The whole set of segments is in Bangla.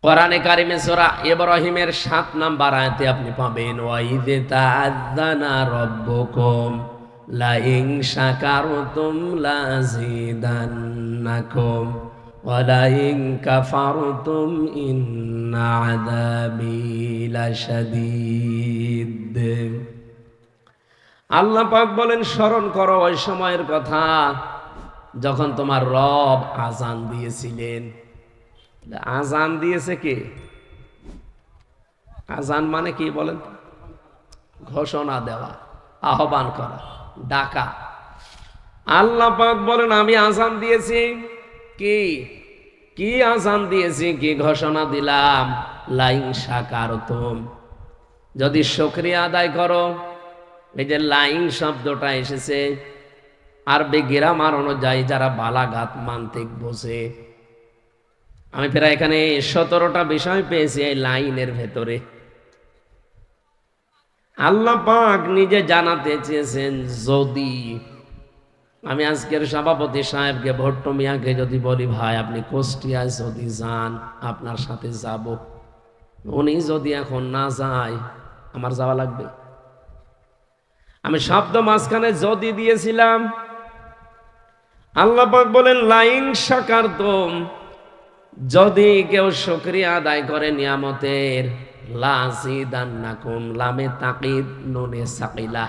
কোরআনে কারিমে সূরা ইব্রাহিমের ৭ নাম্বার আয়াতে আপনি পাবেন ওয়াইদ তাআযানা রাব্বুকুম লা ইন শাকারতুম লাযিদান্নাকুম ওয়া লা ইন কাফারতুম ইন্না আযাবি লাশাদীদ। আল্লাহ পাক বলেন, স্মরণ করো ওই সময়ের কথা যখন তোমার রব আযান দিয়েছিলেন। আযান দিয়েছে কে? আযান মানে কি বলেন? ঘোষণা দেওয়া, আহ্বান করা, ডাকা। আল্লাহ পাক বলেন, আমি আযান দিয়েছি। কি কি আযান দিয়েছি, কি ঘোষণা দিলাম? লাইন শাকারতুম, যদি শুকরিয়া আদায় করো। এই যে লাইন শব্দটা এসেছে আরবি গ্রামার অনুযায়ী, যারা বালাগাত মান্তিক বোঝে, আমি প্রায় এখানে 17টা বিষয় পেয়েছি এই লাইনের ভেতরে। আল্লাহ পাক নিজে জানাতে চেয়েছেন, যদি আমি আজকের সভাপতি সাহেবকে, ভট্ট মিয়াকে যদি বলি, ভাই আপনি কুষ্টিয়ায় যদি যান, আপনার সাথে যাব, উনি যদি এখন না যায়, আমার যাওয়া লাগবে? আমি শব্দ মাঝখানে যদি দিয়েছিলাম। আল্লাহ পাক বলেন, লাইন শাকারতুম, যদি কেউ শুকরিয়া আদায় করে নিয়ামতের, লাযিদান্নাকুম, লামে তাকিদ নুনে সাকিলা,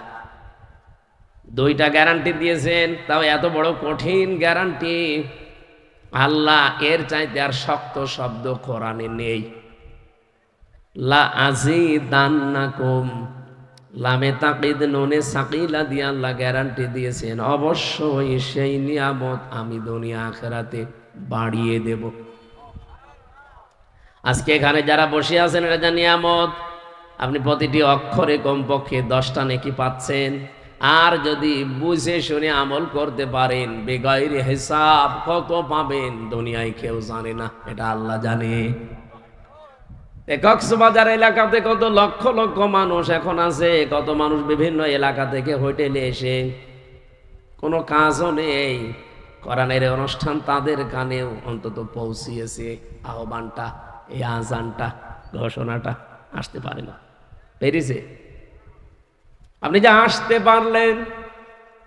দুইটা গ্যারান্টি দিয়েছেন। তাও এত বড় কঠিন গ্যারান্টি, আল্লাহ এর চাইতে আর শক্ত শব্দ কোরআনে নেই। লা আজিদান্নাকুম, লামে তাকিদ নুনে সাকিলা দিয়ে আল্লাহ গ্যারান্টি দিয়েছেন, অবশ্যই সেই নিয়ামত আমি দুনিয়া আখিরাতে বাড়িয়ে দেব। আজকে এখানে যারা বসে আছেন, এটা যা নিয়ামত, আপনি প্রতিটি অক্ষরে কমপক্ষে 10টা নেকি পাচ্ছেন। আর যদি বুঝে শুনে আমল করতে পারেন, বেগাইরে হিসাব কত পাবেন দুনিয়ায় কেউ জানে না, এটা আল্লাহ জানে। কক্সবাজার এলাকাতে কত লক্ষ লক্ষ মানুষ এখন আছে, কত মানুষ বিভিন্ন এলাকা থেকে হোটেলে এসে, কোনো কাজও নেই, কোরআনের অনুষ্ঠান তাদের কানেও অন্তত পৌঁছিয়েছে আহ্বানটা, এই আযানটা, ঘোষণাটা। আসতে পারে না, পেরেছে? আপনি যে আসতে পারলেন,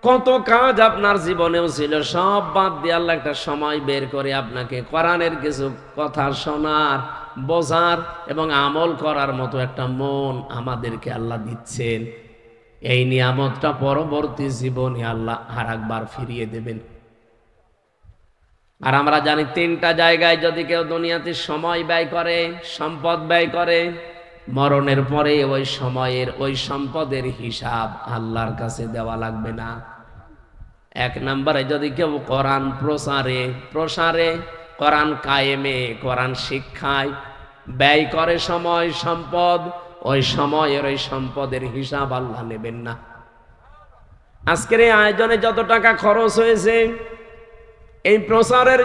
কত কাজ আপনার জীবনেও ছিল, সব বাদ দিয়ে আল্লাহ একটা সময় বের করে আপনাকে কোরআনের কিছু কথা শোনার, বোঝার এবং আমল করার মতো একটা মন আমাদেরকে আল্লাহ দিচ্ছেন। এই নিয়ামতটা পরবর্তী জীবনে আল্লাহ আর একবার ফিরিয়ে দেবেন। আর আমরা জানি 3টা জায়গায় যদি কেউ দুনিয়াতে সময় ব্যয় করে, সম্পদ ব্যয় করে, মরণের পরে ওই সময়ের, ওই সম্পদের হিসাব আল্লাহর কাছে দেওয়া লাগবে না। 1 নম্বরে যদি কেউ কোরআন প্রসারে, কোরআন কায়েমে, কোরআন শিক্ষায় ব্যয় করে সময় সম্পদ, ওই সময়ের ওই সম্পদের হিসাব আল্লাহ নেবেন না। আজকের এই আয়োজনে যত টাকা খরচ হয়েছে এই প্রসারের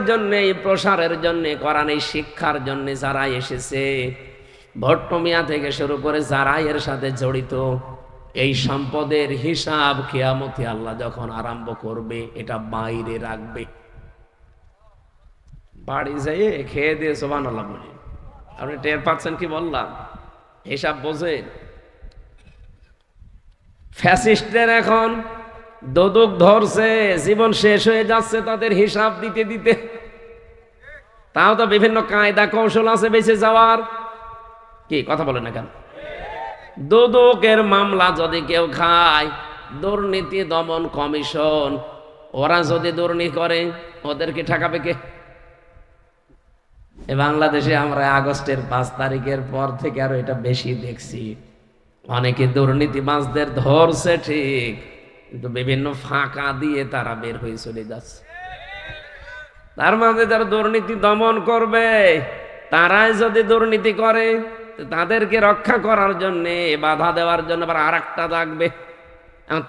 জন্যে, কোরআন এই শিক্ষার জন্যে যারা এসেছে, ভট্ট মিয়া থেকে শুরু করে যারা এর সাথে জড়িত, এই সম্পদের হিসাব কিয়ামতে আল্লাহ যখন আরম্ভ করবে, এটা বাইরে রাখবে। বাড়ি যেয়ে খেয়ে দিয়ে সুবহানাল্লাহ বলি। আপনি টের পাচ্ছেন কি বললাম? হিসাব বোঝেন? ফ্যাসিস্টদের এখন দোদক ধরছে, জীবন শেষ হয়ে যাচ্ছে তাদের হিসাব দিতে দিতে। তাও তো বিভিন্ন কায়দা কৌশল আছে বেঁচে যাওয়ার। কি কথা বলেন না কেন? দোদকের মামলা যদি কেউ খায়, দুর্নীতি দমন কমিশন, ওরা যদি দুর্নীতি করে, ওদেরকে ঠেকাবে কে? বাংলাদেশে আমরা আগস্টের 5 তারিখের পর থেকে আরো এটা বেশি দেখছি। অনেকে দুর্নীতিবাজদের ধরছে ঠিক, কিন্তু বিভিন্ন ফাঁকা দিয়ে তারা বের হয়ে চলে যাচ্ছে। তার মাঝে যারা দুর্নীতি দমন করবে, তারাই যদি দুর্নীতি করে, তাদেরকে রক্ষা করার জন্য, বাধা দেওয়ার জন্য আবার আরেকটা লাগবে।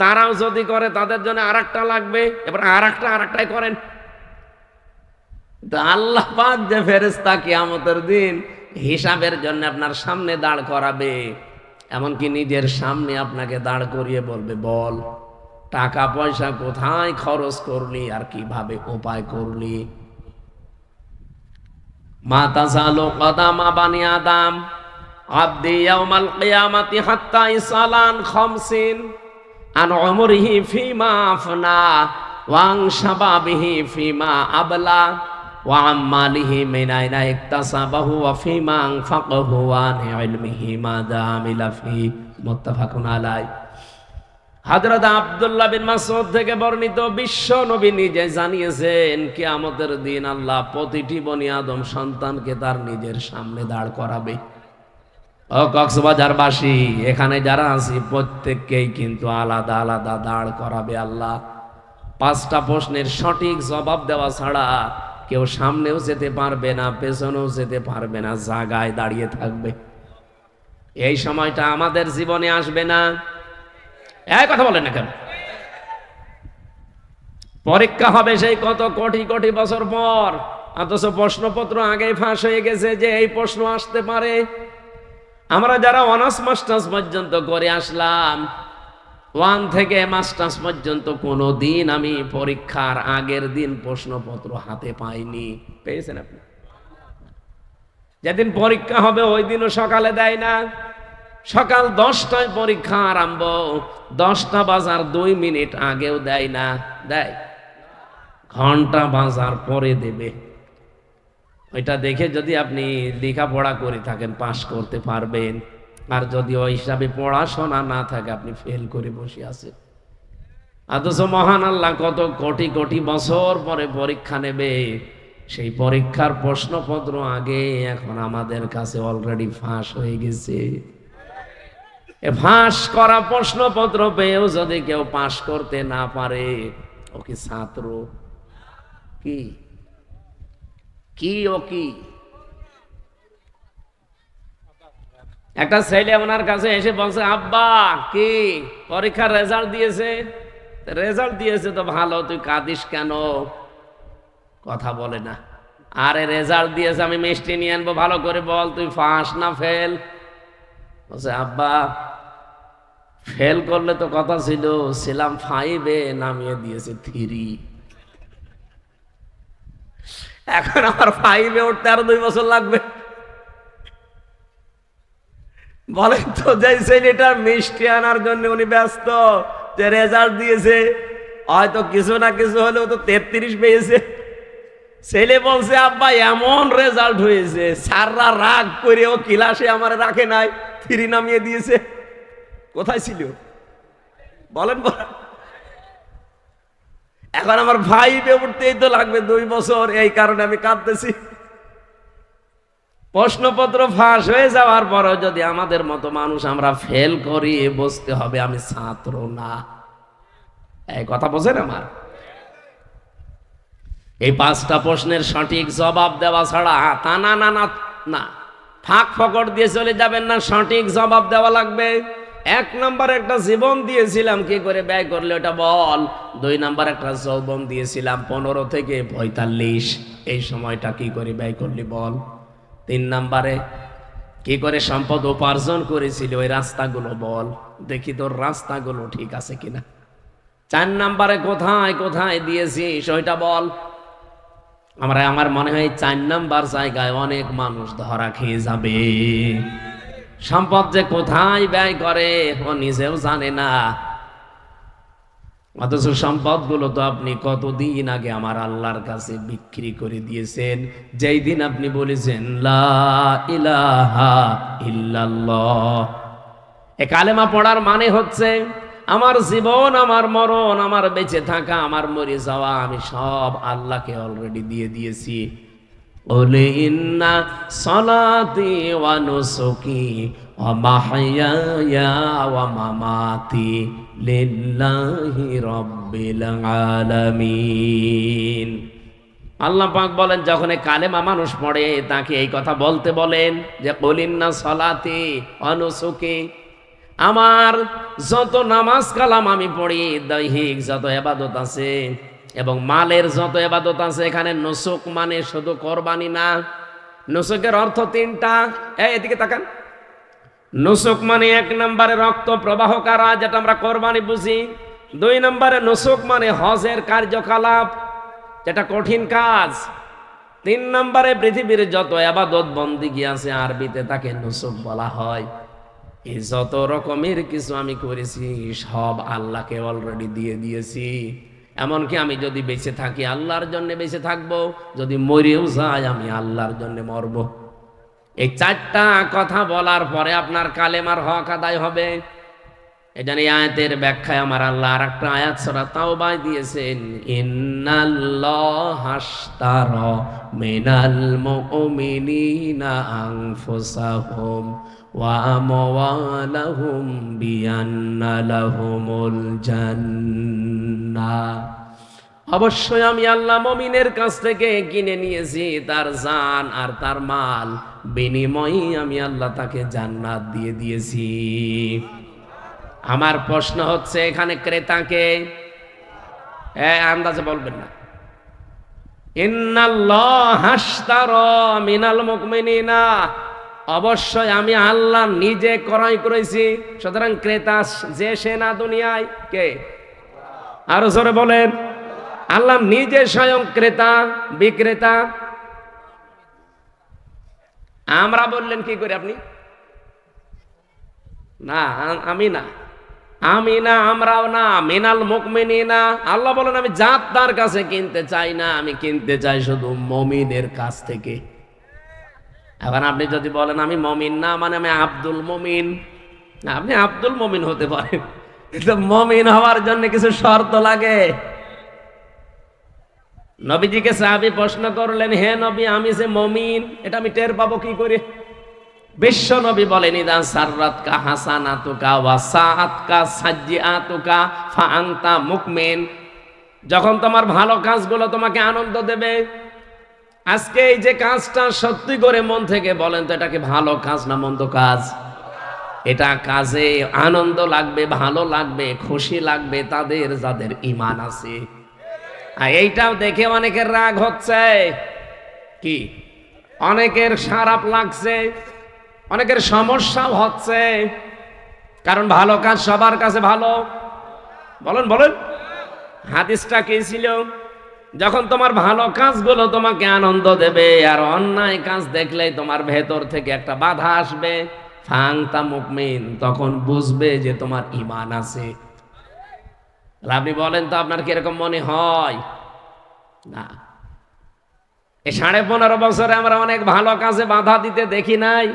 তারাও যদি করে, তাদের জন্য আরেকটা লাগবে, এবার আরেকটাই করেন। আল্লাহ পাক যে ফেরেশতা কিয়ামতের দিন হিসাবের জন্য আপনার সামনে দাঁড় করাবে, এমনকি নিজের সামনে আপনাকে দাঁড় করিয়ে বলবে, বল টাকা পয়সা কোথায় খরচ করলি আর কিভাবে উপায় করলি। মা তাযালু কদামা বানি আদম আবদি ইয়াউমাল কিয়ামাতি হাত্তা ইসালান খামসিন আন উমরিহি ফিমা আফনা ওয়া আন শাবাবিহি ফিমা আবলা ওয়া আম্মালিহি মিন আইনা ইকতাসাবাহু ওয়া ফিমা আনফাকাহু ওয়া আন ইলমিহি মাযা আমিলা ফি। মুত্তাফাকুন আলাইহি। হযরত আব্দুল্লাহ বিন মাসউদ থেকে বর্ণিত, বিশ্ব নবী নিজে জানিয়েছেন কিয়ামতের দিন আল্লাহ প্রতিটি বনি আদম সন্তানকে তার নিজের সামনে দাঁড় করাবে। ও কক্সবাজারবাসী, এখানে যারা আছি প্রত্যেককেই কিন্তু আলাদা আলাদা দাঁড় করাবে আল্লাহ। 5টা প্রশ্নের সঠিক জবাব দেওয়া ছাড়া কেউ সামনেও যেতে পারবে না, পেছনেও যেতে পারবে না, জায়গায় দাঁড়িয়ে থাকবে। এই সময়টা আমাদের জীবনে আসবে না। এই কথা বলেন না কেন? পরীক্ষা হবে সেই কত কোটি কোটি বছর পর, অথচ প্রশ্নপত্র আগেই ফাঁস হয়ে গেছে যে এই প্রশ্ন আসতে পারে। আমরা যারা অনার্স মাস্টার্স পর্যন্ত করে আসলাম, 1 থেকে মাস্টার্স পর্যন্ত কোনো দিন আমি পরীক্ষার আগের দিন প্রশ্নপত্র হাতে পাইনি। পেয়েছেন আপনি? যেদিন পরীক্ষা হবে ওই দিনও সকালে দেয় না, সকাল 10টায় পরীক্ষা আরম্ভ, 10টা বাজার 2 মিনিট আগেও দেয় না। দেয়? ঘন্টা বাজার পরে দেবে। ওইটা দেখে যদি আপনি লেখাপড়া করে থাকেন পাশ করতে পারবেন, আর যদি ওই হিসাবে পড়াশোনা না থাকে আপনি ফেল করে বসে আছেন। অথচ মহান আল্লাহ কত কোটি কোটি বছর পরে পরীক্ষা নেবে, সেই পরীক্ষার প্রশ্নপত্র আগে এখন আমাদের কাছে অলরেডি ফাঁস হয়ে গেছে। ফাঁস করা প্রশ্নপত্র পেয়েও যদি কেউ পাশ করতে না পারে, ও কি ছাত্র? কি কি ও কি? একটা ছেলে ওনার কাছে এসে বলছে, আব্বা কি পরীক্ষার রেজাল্ট দিয়েছে? রেজাল্ট দিয়েছে তো ভালো, তুই কাঁদিস কেন? কথা বলে না। আরে রেজাল্ট দিয়েছে, আমি মিষ্টি নিয়ে আনবো, ভালো করে বল তুই পাস না ফেল? বলছে, আব্বা ফেল করলে তো কথা ছিল, ছিলাম 5-এ, নামিয়ে দিয়েছে 3। এখন আমার 5-এ উঠতে আরো 2 বছর লাগবে। বলেন তো, যে ছেলেটা মিষ্টি আনার জন্য উনি ব্যস্ত, যে রেজাল্ট দিয়েছে, হয়তো কিছু না কিছু হলেও তো 33 পেয়েছে। ছেলে বলছে, আব্বা এমন রেজাল্ট হয়েছে, স্যাররা রাগ করেও ক্লাসে আমার রাখে নাই, 3 নামিয়ে দিয়েছে। কোথায় ছিল বলেন? এখন আমার 5-এ উঠতেই তো লাগবে 2 বছর, এই কারণে আমি কাঁদতেছি। প্রশ্নপত্র ফাঁস হয়ে যাওয়ার পরেও যদি আমাদের মতো মানুষ আমরা ফেল করি, বুঝতে হবে আমি ছাত্র না। এই কথা বোঝেন আমার? এই 5টা প্রশ্নের সঠিক জবাব দেওয়া ছাড়া তা না না না না, ফাঁক ফকর দিয়ে চলে যাবেন না, সঠিক জবাব দেওয়া লাগবে। 1 নম্বর একটা জীবন দিয়েছিলাম, কি করে ব্যয় করলে ওটা বল। 2 নম্বর একটা যৌবন দিয়েছিলাম 15 থেকে 45, এই সময়টা কি করে ব্যয় করলি বল। 3 নম্বরে কি করে সম্পদ উপার্জন করেছিল, ওই রাস্তাগুলো বল, দেখি তোর রাস্তাগুলো ঠিক আছে কিনা। 4 নম্বরে কোথায় কোথায় দিয়েছিস ওইটা বল। আমার মনে হয় 4 নম্বর জায়গায় অনেক মানুষ ধরা খেয়ে যাবে। সম্পদ যে কোথায় ব্যয় করে ও নিজেও জানে না, অথচ সম্পদগুলো তো আপনি কতদিন আগে আমার আল্লাহর কাছে বিক্রি করে দিয়েছেন, যেই দিন আপনি বলেছেন লা ইলাহা ইল্লাল্লাহ। এই কালেমা পড়ার মানে হচ্ছে আমার জীবন, আমার মরণ, আমার বেঁচে থাকা, আমার মরে যাওয়া, আমি সব আল্লাহকে অলরেডি দিয়ে দিয়েছি। ওলে ইন্না সালাতি ওয়া নুসুকি ওয়া মাহইয়ায়া ওয়া মামাতি লিল্লাহি রাব্বিল আলামিন। আল্লাহ পাক বলেন, যখন এই কালেমা মানুষ পড়ে তাকে এই কথা বলতে বলেন যে কুল ইন্না সালাতি ওয়া নুসুকি, আমার যত নামাজ কালাম আমি পড়ি, দৈহিক যত ইবাদত আছে এবং মালের যত ইবাদত আছে, এখানে নুসুক মানে শুধু কোরবানি না, নুসুকের অর্থ 3টা। এদিকে তাকান। নুসুক মানে 1 নম্বরে রক্ত প্রবাহ করা, যেটা আমরা কোরবানি বুঝি। 2 নম্বরে নুসুক মানে হজের কার্যকলাপ, যেটা কঠিন কাজ। তিন নম্বরে পৃথিবীর যত ইবাদত বন্দেগী আছে আরবিতে তাকে নুসুক বলা হয়। এই যত রকমের কিছু আমি করেছি সব আল্লাহকে অলরেডি দিয়ে দিয়েছি। এমনকি আমি যদি বেঁচে থাকি আল্লাহর জন্য বেঁচে থাকবো, যদি মরেও যাই আমি আল্লাহর জন্য মরবো। এই চারটা কথা বলার পরে আপনার কালেমার হক আদায় হবে। এজন্য এই আয়াতের ব্যাখ্যায় আমার আল্লাহ আর একটা আয়াত সূরা তাওবায় দিয়েছেন, ইন্নাল্লাহা আশতারা মিনাল মুমিনিনা আনফুসাহুম ওয়া আমওয়ালাহুম বিআন্না লাহুমুল জান্নাহ। অবশ্যই আমি আল্লাহ মুমিনের কাছ থেকে কিনে নিয়েছি তার জান আর তার মাল, বিনিময়ে আমি আল্লাহ তাকে জান্নাত দিয়ে দিয়েছি। আমার প্রশ্ন হচ্ছে এখানে ক্রেতাকে আন্দাজে বলবেন না। ইন্নাল্লাহা আশতারা মিনাল মুমিনিনা, অবশ্যই আমি আল্লাহ নিজে ক্রয় করেছি। সুতরাং ক্রেতা যে সে না দুনিয়ায় কে? আরো জোরে বলেন। আল্লাহ নিজে স্বয়ং ক্রেতা বিক্রেতা। আমরা বললেন কি করে আপনি? না আমি না, আমি না, আমরাও না, মিনাল মুমিনিনা। আল্লাহ বলেন আমি জাত তার কাছে কিনতে চাই না, আমি কিনতে চাই শুধু মুমিনের কাছ থেকে। এখন আপনি যদি বলেন আমি মুমিন না, মানে আমি আব্দুল মুমিন, না আপনি আব্দুল মুমিন হতে পারেন, কিন্তু মুমিন হওয়ার জন্য কিছু শর্ত লাগে। নবীজিকে সাহাবী প্রশ্ন করলেন, হে নবী আমি যে মুমিন এটা আমি টের পাবো কি করে? বিশ্ব নবী বলেন, ইদা সাররাতকা হাসানাতুকা ওয়া সাআতকা সাজ্জিআতুকা ফা আনতা মুমিন। যখন তোমার ভালো কাজগুলো তোমাকে আনন্দ দেবে। আজকে এই যে কাজটা সত্যি করে মন থেকে বলেন তো, এটা কি ভালো কাজ না মন্দ কাজ? এটা কাজে আনন্দ লাগবে, ভালো লাগবে, খুশি লাগবে তাদের যাদের ঈমান আছে। আর এইটাও দেখে অনেকের রাগ হচ্ছে, কি অনেকের খারাপ লাগছে, অনেকের সমস্যাও হচ্ছে। কারণ ভালো কাজ সবার কাছে ভালো। বলেন বলেন, হাদিসটা কি ছিল? যখন তোমার ভালো কাজগুলো তোমাকে আনন্দ দেবে আর অন্যায় কাজ দেখলে তোমার ভেতর থেকে একটা বাধা আসবে, ফাংতা মুমিন, তখন বুঝবে যে তোমার ঈমান আছে। আপনি বলেন তো আপনার কিরকম মনে হয়? না, এই 15.5 বছরে আমরা অনেক ভালো কাজে বাধা দিতে দেখি নাই।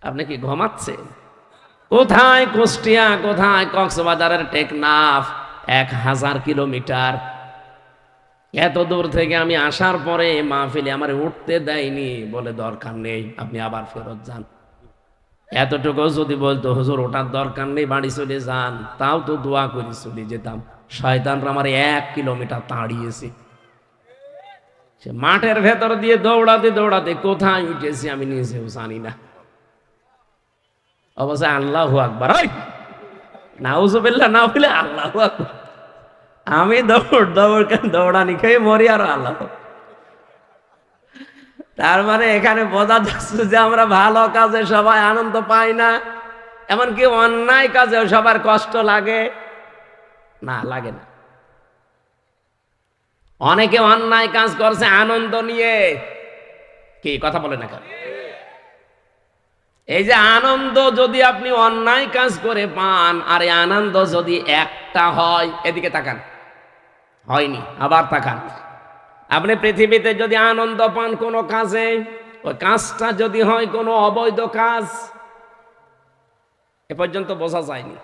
আপনি কি ঘুমাচ্ছেন? কোথায় কুষ্টিয়া, কোথায় কক্সবাজারের টেকনাফ, 1000 কিলোমিটার। এত দূর থেকে আমি আসার পরে মাহফিলে আমার উঠতে দেয়নি, বলে দরকার নেই, আপনি আবার ফেরত যান। এতটুকু যদি বলতো হুজুর ওটার দরকার নেই বাড়ি চলে যান, তাও তো দোয়া করে চলে যেতাম। শয়তানরা আমার 1 কিলোমিটার তাড়িয়েছে। সে মাঠের ভেতর দিয়ে দৌড়াতে দৌড়াতে কোথায় উঠেছি আমি নিজেও জানি না। অবশ্যই আল্লাহু আকবার, নাউজুবিল্লাহ না বলে আল্লাহু আকবার। আমি দৌড়ানি খেয়ে মরি আর আল্লাহ। তার মানে এখানে বোঝা যাচ্ছে যে আমরা ভালো কাজে সবাই আনন্দ পাই না, এমনকি অন্যায় কাজেও সবার কষ্ট লাগে না, লাগে না। অনেকে অন্যায় কাজ করছে আনন্দ নিয়ে। কি কথা বলে না কেন? এই যে আনন্দ যদি আপনি অন্যায় কাজ করে পান, আর এই আনন্দ যদি একটা হয়, এদিকে তাকান, হয়নি, আবার তাকান। আপনি পৃথিবীতে যদি আনন্দ পান কোনো কাজে, ওই কাজটা যদি হয় কোনো অবৈধ কাজ, এ পর্যন্ত বোঝা যায়নি।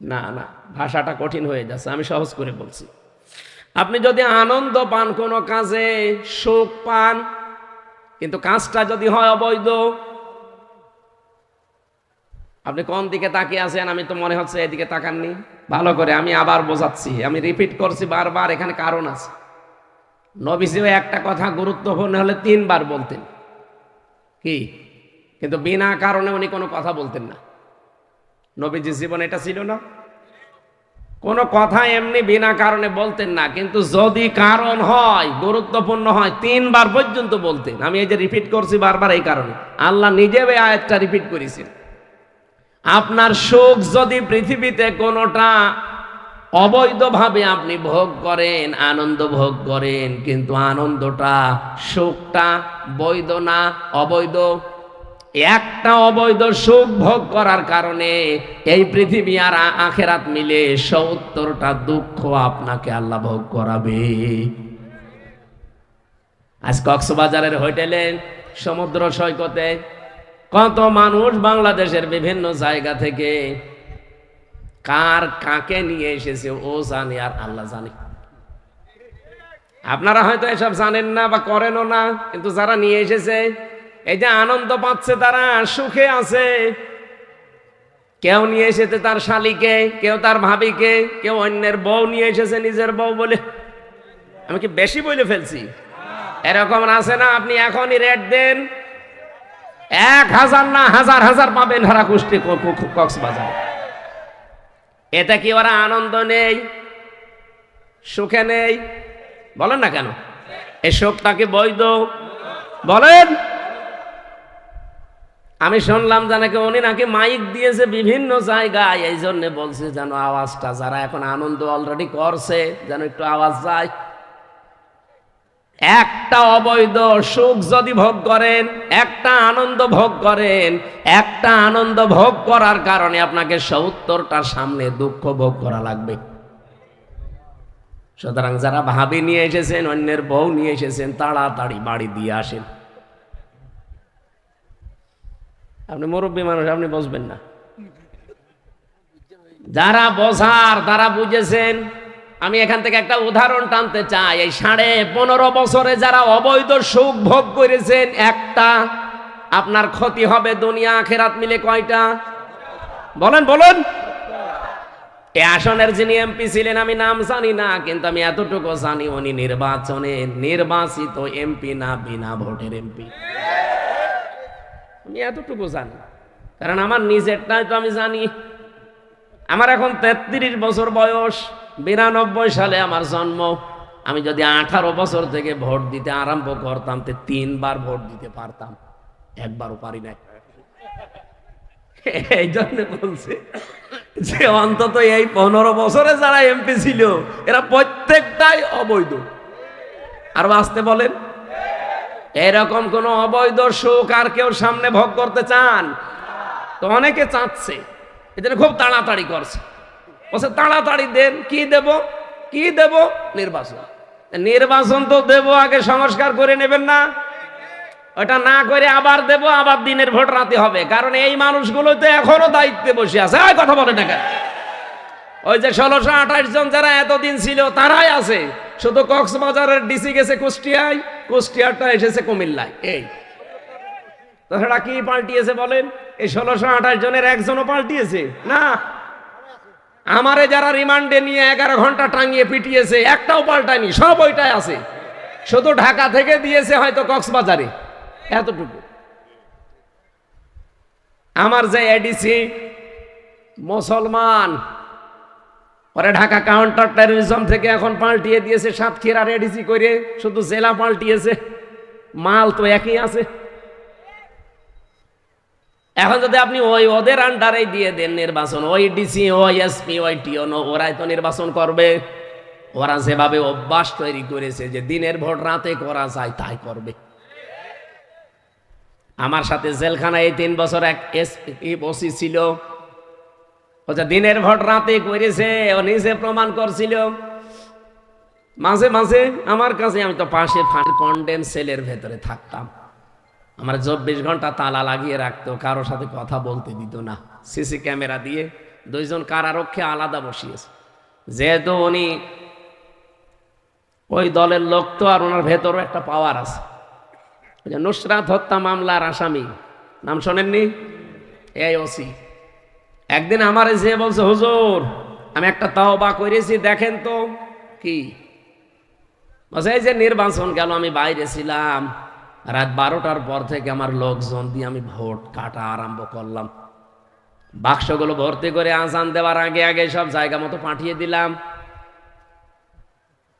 না না, ভাষাটা কঠিন হয়ে যাচ্ছে, আমি সহজ করে বলছি। আপনি যদি আনন্দ পান কোনো কাজে, সুখ পান, কিন্তু কাজটা যদি হয় অবৈধ, আপনি কোন দিকে তাকিয়ে আছেন? আমি তো মনে হচ্ছে এদিকে তাকাননি। ভালো করে আমি আবার বোঝাচ্ছি, আমি রিপিট করছি বারবার, এখানে কারণ আছে। নবীজিও একটা কথা গুরুত্বপূর্ণ হলে 3 বার বলতেন, কি? কিন্তু বিনা কারণে উনি কোনো কথা বলতেন না। নবীজির জীবনে এটা ছিল না, কোনো কথা এমনি বিনা কারণে বলতেন না। কিন্তু যদি কারণ হয়, গুরুত্বপূর্ণ হয়, 3 বার পর্যন্ত বলতেন। আমি এই যে রিপিট করছি বারবার এই কারণে, আল্লাহ নিজে এই আয়াতটা রিপিট করেছেন। আপনার সুখ যদি পৃথিবীতে কোনোটা অবৈধভাবে আপনি ভোগ করেন, আনন্দ ভোগ করেন, কিন্তু আনন্দটা, সুখটা বৈধ না, অবৈধ। একটা অবৈধ সুখ ভোগ করার কারণে এই পৃথিবী আর আখেরাত মিলে ৭০টা দুঃখ আপনাকে আল্লাহ ভোগ করাবে। আজ কক্সবাজারের হোটেলে, সমুদ্র সৈকতে কত মানুষ বাংলাদেশের বিভিন্ন জায়গা থেকে কার কাকে নিয়ে এসেছে ও জানে আর আল্লাহ জানে। আপনারা হয়তো এসব জানেন না বা করেনও না, কিন্তু যারা নিয়ে এসেছে এই যে আনন্দ পাচ্ছে, তারা সুখে আছে। কেউ নিয়ে এসেছে তার শালীকে, কেউ তার ভাবিকে, কেউ অন্যের বউ নিয়ে এসেছে নিজের বউ বলে। আমি কি বেশি বলে ফেলছি? এরকম আছে না? আপনি এখনই রেট দেন, ১,০০০ না হাজার হাজার পাবেন হারা কুষ্টি কক্সবাজার। এতে কি ওরা আনন্দ নেই, সুখে নেই? বলেন না কেন? এই সুখটা কি বৈধ? বলেন। আমি শুনলাম যে নাকি উনি নাকি মাইক দিয়েছে বিভিন্ন জায়গায়, এই জন্য বলছে যেন আওয়াজটা, যারা এখন আনন্দ অলরেডি করছে যেন একটু আওয়াজ যায়। একটা অবৈধ সুখ যদি ভোগ করেন, একটা আনন্দ ভোগ করেন, একটা আনন্দ ভোগ করার কারণে আপনাকে ৭০টার সামনে দুঃখ ভোগ করা লাগবে। সুতরাং যারা ভাবি নিয়ে এসেছেন, অন্যের বউ নিয়ে এসেছেন, তাড়াতাড়ি বাড়ি দিয়ে আসেন। আপনি মুরব্বী মানুষ, আপনি বসবেন না। যারা বোঝার তারা বুঝেছেন। আমি এখান থেকে একটা উদাহরণ টানতে চাই। এই ১৫.৫ বছরে যারা অবৈধ সুখ ভোগ করেছেন, একটা আপনার ক্ষতি হবে দুনিয়া আখেরাত মিলে কয়টা? বলেন বলেন। এই আসনের যিনি এমপি ছিলেন, আমি নাম জানি না, কিন্তু আমি এতটুকু জানি উনি নির্বাচনে নির্বাচিত এমপি না, বিনা ভোটের এমপি। আমি এতটুকু জানি, কারণ আমার নিজেরটাই তো আমি জানি। আমার এখন ৩৩ বছর বয়স, ৯২ সালে আমার জন্ম। আমি যদি ১৮ বছর থেকে ভোট দিতে আরম্ভ করতাম, ৩ বার ভোট দিতে পারতাম, একবারও পারি নাই। এই জন্য বলছে যে অন্তত এই ১৫ বছরে যারা এমপি ছিল এরা প্রত্যেকটাই অবৈধ। আর বাঁচতে বলেন, এরকম কোন অবৈধ সুখ আর কেউ সামনে ভোগ করতে চান? তো অনেকে চাচ্ছে, এজন্য খুব তাড়াতাড়ি করছে, বলছে তাড়াতাড়ি দেন। কি দেব? কি দেব? নির্বাচন। নির্বাচন তো দেব, আগে সংস্কার করে নেবেন না? ওটা না করে আবার দেব, আবার দিনের ভোট রাতে হবে। কারণ এই মানুষগুলো তো এখনো দায়িত্বে বসে আছে। কথা বলে না কেন? ওই যে ১৬২৮ জন যারা এতদিন ছিল তারাই আছে। শুধু কক্সবাজারের ডিসি গেছে কুষ্টিয়ায়, কুষ্টিয়ারটা এসেছে কুমিল্লায়। এই তো সেটা কি পাল্টিয়েছে বলেন? এই ১৬২৮ জনের একজনও পাল্টিয়েছে না। আমারে যারা রিমান্ডে নিয়ে ১১ ঘন্টা টাঙিয়ে পিটিয়েছে, একটাও পাল্টায়নি, সব ওইটাই আছে। শুধু ঢাকা থেকে দিয়েছে হয়তো কক্সবাজারে, এতটুকু। আমার যে এডিসি মুসলমান, পরে ঢাকা কাউন্টার টেরোরিজম থেকে এখন পাল্টিয়ে দিয়েছে সাতক্ষীরার এডিসি করে, শুধু জেলা পাল্টিয়েছে, মাল তো একই আছে। এখন যদি আপনি ওই ওদের আন্ডারে দিয়ে দেন নির্বাচন, ওই ডিসি, ওই এসপি, ওই টিওনো, ওরাই তো নির্বাচন করবে। ওরা যেভাবে অভ্যাস তৈরি করেছে যে দিনের ভোট রাতে করা যায় তাই করবে। আমার সাথে জেলখানায় এই ৩ বছর এক এসপি ওসি ছিল, ও যে দিনের ভোট রাতে করেছে, ও নিজে প্রমাণ করছিল। মাঝে মাঝে আমার কাছে, আমি তো পাশে কন্ডেম সেলের ভেতরে থাকতাম, আমার ২৪ ঘন্টা তালা লাগিয়ে রাখতো, কারোর সাথে কথা বলতে দিত না। সিসি ক্যামেরা দিয়ে ২ জন কারারক্ষী আলাদা বসিয়েছে। যেহেতু উনি ওই দলের লোক তো, আর ওনার ভেতরও একটা পাওয়ার আছে। নুসরাত হত্যা মামলার আসামি, নাম শোনেননি? এই ওসি একদিন আমারে যে বলছে, হুজুর আমি একটা তাওবা করেছি, দেখেন তো। কি বলছে? এই যে নির্বাচন গেল, আমি বাইরে ছিলাম, রাত ১২টার পর থেকে আমার লোকজন দিয়ে আমি ভোট কাটা আরম্ভ করলাম। বাক্সগুলো ভর্তি করে আজান দেওয়ার আগে আগে সব জায়গা মতো পাঠিয়ে দিলাম।